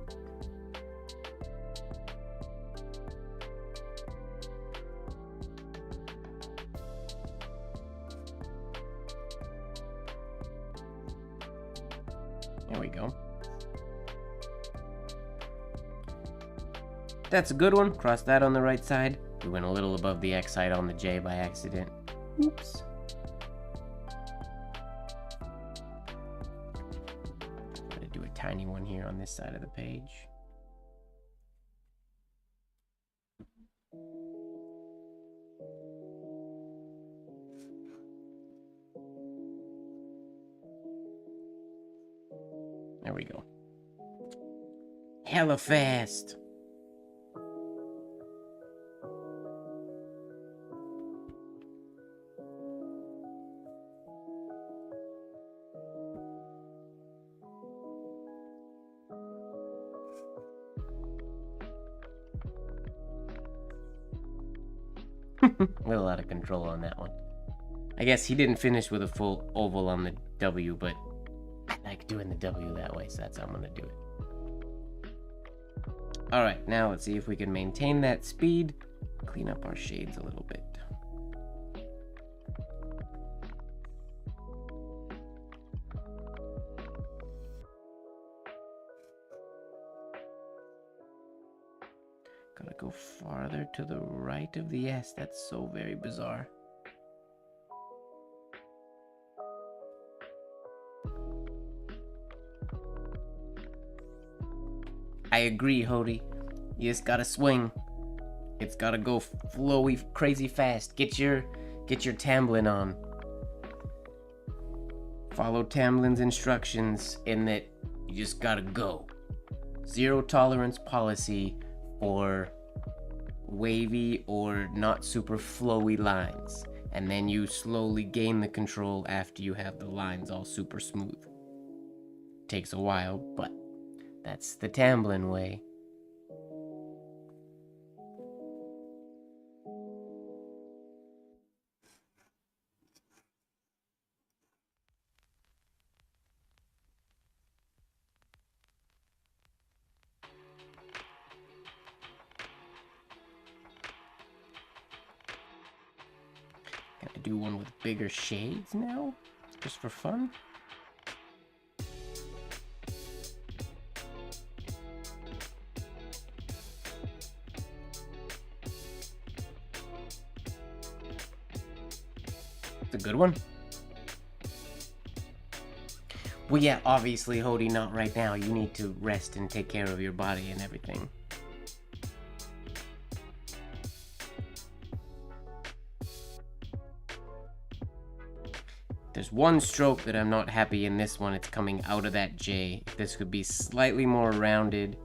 There we go. That's a good one. Cross that on the right side. We went a little above the X side on the J by accident. Oops. Tiny one here on this side of the page. There we go. Hella fast. A little out of control on that one. I guess he didn't finish with a full oval on the W, but I like doing the W that way, so that's how I'm gonna do it. Alright, now let's see if we can maintain that speed. Clean up our shades a little bit. Gotta go farther to the right of the S. That's so very bizarre. I agree, Hody. You just gotta swing. It's gotta go flowy, crazy fast. Get your Tamblin on. Follow Tamblin's instructions in that you just gotta go. Zero tolerance policy. or wavy or not super flowy lines. And then you slowly gain the control after you have the lines all super smooth. Takes a while, but that's the Tamblyn way. Can I do one with bigger shades now? Just for fun? It's a good one. Well, yeah, obviously, Hody, not right now. You need to rest and take care of your body and everything. There's one stroke that I'm not happy in this one. It's coming out of that J. If this could be slightly more rounded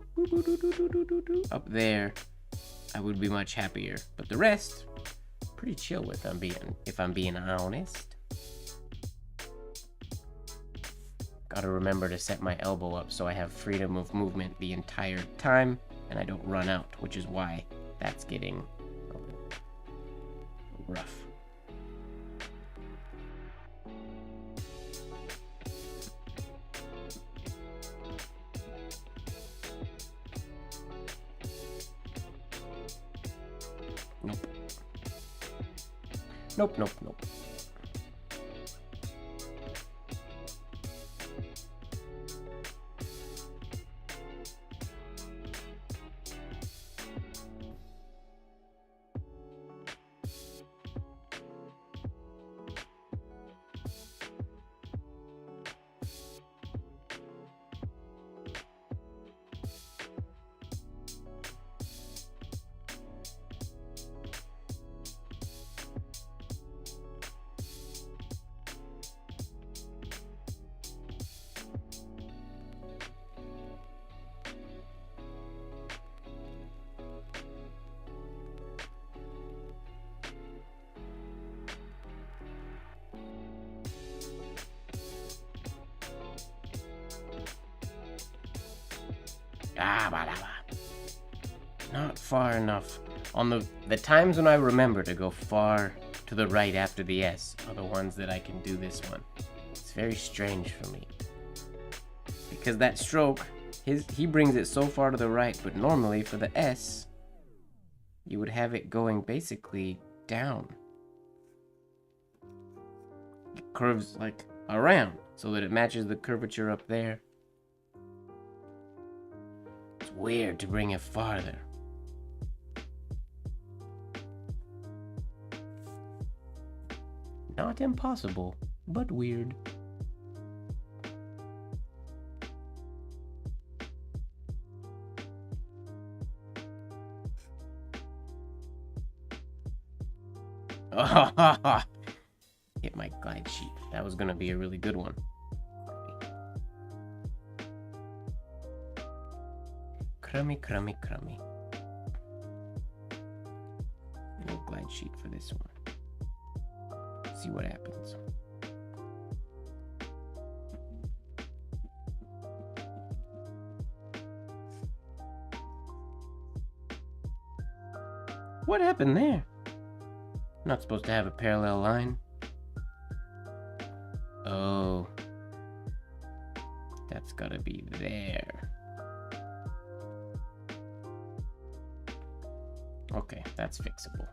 up there, I would be much happier. But the rest, pretty chill with, if I'm being honest. Gotta remember to set my elbow up so I have freedom of movement the entire time and I don't run out, which is why that's getting rough. Nope. Nope. Not far enough. On the times when I remember to go far to the right after the S are the ones that I can do this one. It's very strange for me. Because that stroke, he brings it so far to the right, but normally for the S, you would have it going basically down. It curves like around so that it matches the curvature up there. It's weird to bring it farther. Not impossible, but weird. Hit my glide sheet. That was gonna be a really good one. Crummy. No glide sheet for this one. See what happens. What happened there? Not supposed to have a parallel line. Oh. That's gotta be there. Okay, that's fixable.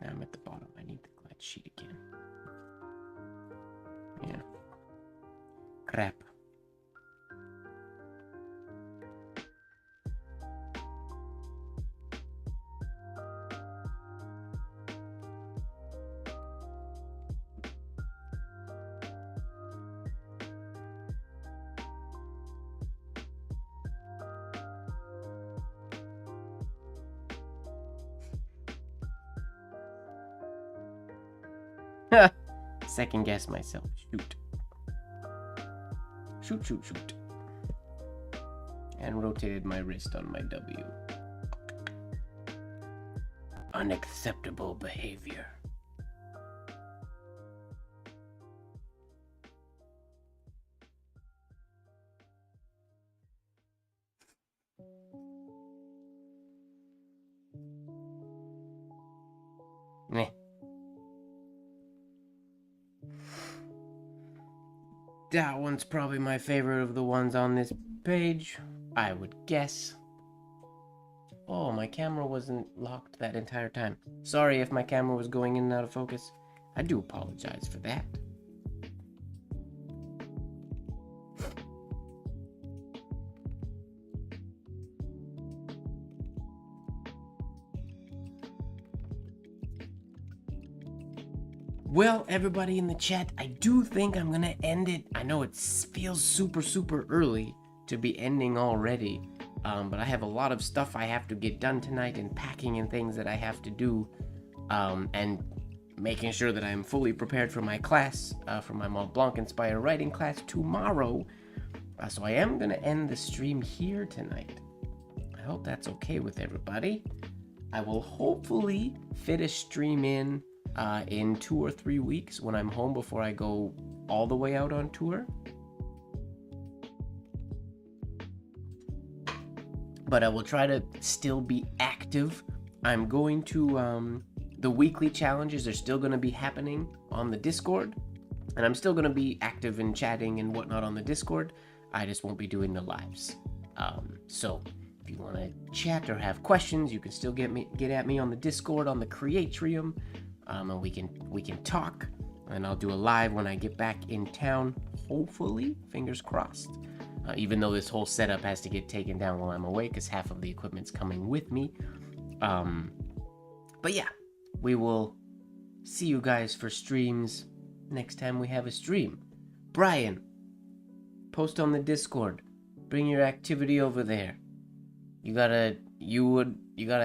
Now I'm at the bottom. I need the glide sheet again. Yeah. Crap. Second guess myself. Shoot. and rotated my wrist on my W. Unacceptable behavior. Meh. That one's probably my favorite of the ones on this page, I would guess. Oh, my camera wasn't locked that entire time. Sorry if my camera was going in and out of focus. I do apologize for that. Well, everybody in the chat, I do think I'm gonna end it. I know it feels super early to be ending already, but I have a lot of stuff I have to get done tonight, and packing and things that I have to do, and making sure that I'm fully prepared for my class, for my Mont Blanc inspired writing class tomorrow. So I am gonna end the stream here tonight. I hope that's okay with everybody. I will hopefully fit a stream in 2 or 3 weeks when I'm home before I go all the way out on tour. But I will try to still be active. I'm going to, the weekly challenges are still going to be happening on the Discord. And I'm still going to be active in chatting and whatnot on the Discord. I just won't be doing the lives. So if you want to chat or have questions, you can still get at me on the Discord, on the Creatrium. And we can talk, and I'll do a live when I get back in town, hopefully, fingers crossed, even though this whole setup has to get taken down while I'm away because half of the equipment's coming with me. But yeah, we will see you guys for streams next time we have a stream. Brian, post on the Discord, bring your activity over there. You gotta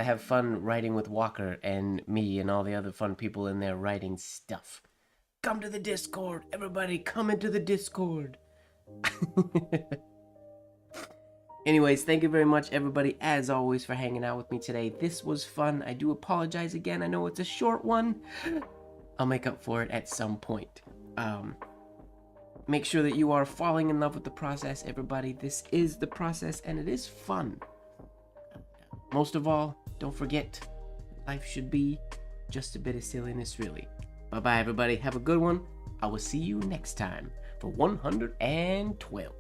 have fun writing with Walker and me and all the other fun people in there writing stuff. Come to the Discord. Everybody come into the Discord. Anyways, thank you very much, everybody, as always, for hanging out with me today. This was fun. I do apologize again. I know it's a short one. I'll make up for it at some point. Make sure that you are falling in love with the process, everybody. This is the process, and it is fun. Most of all, don't forget, life should be just a bit of silliness, really. Bye-bye, everybody. Have a good one. I will see you next time for 112.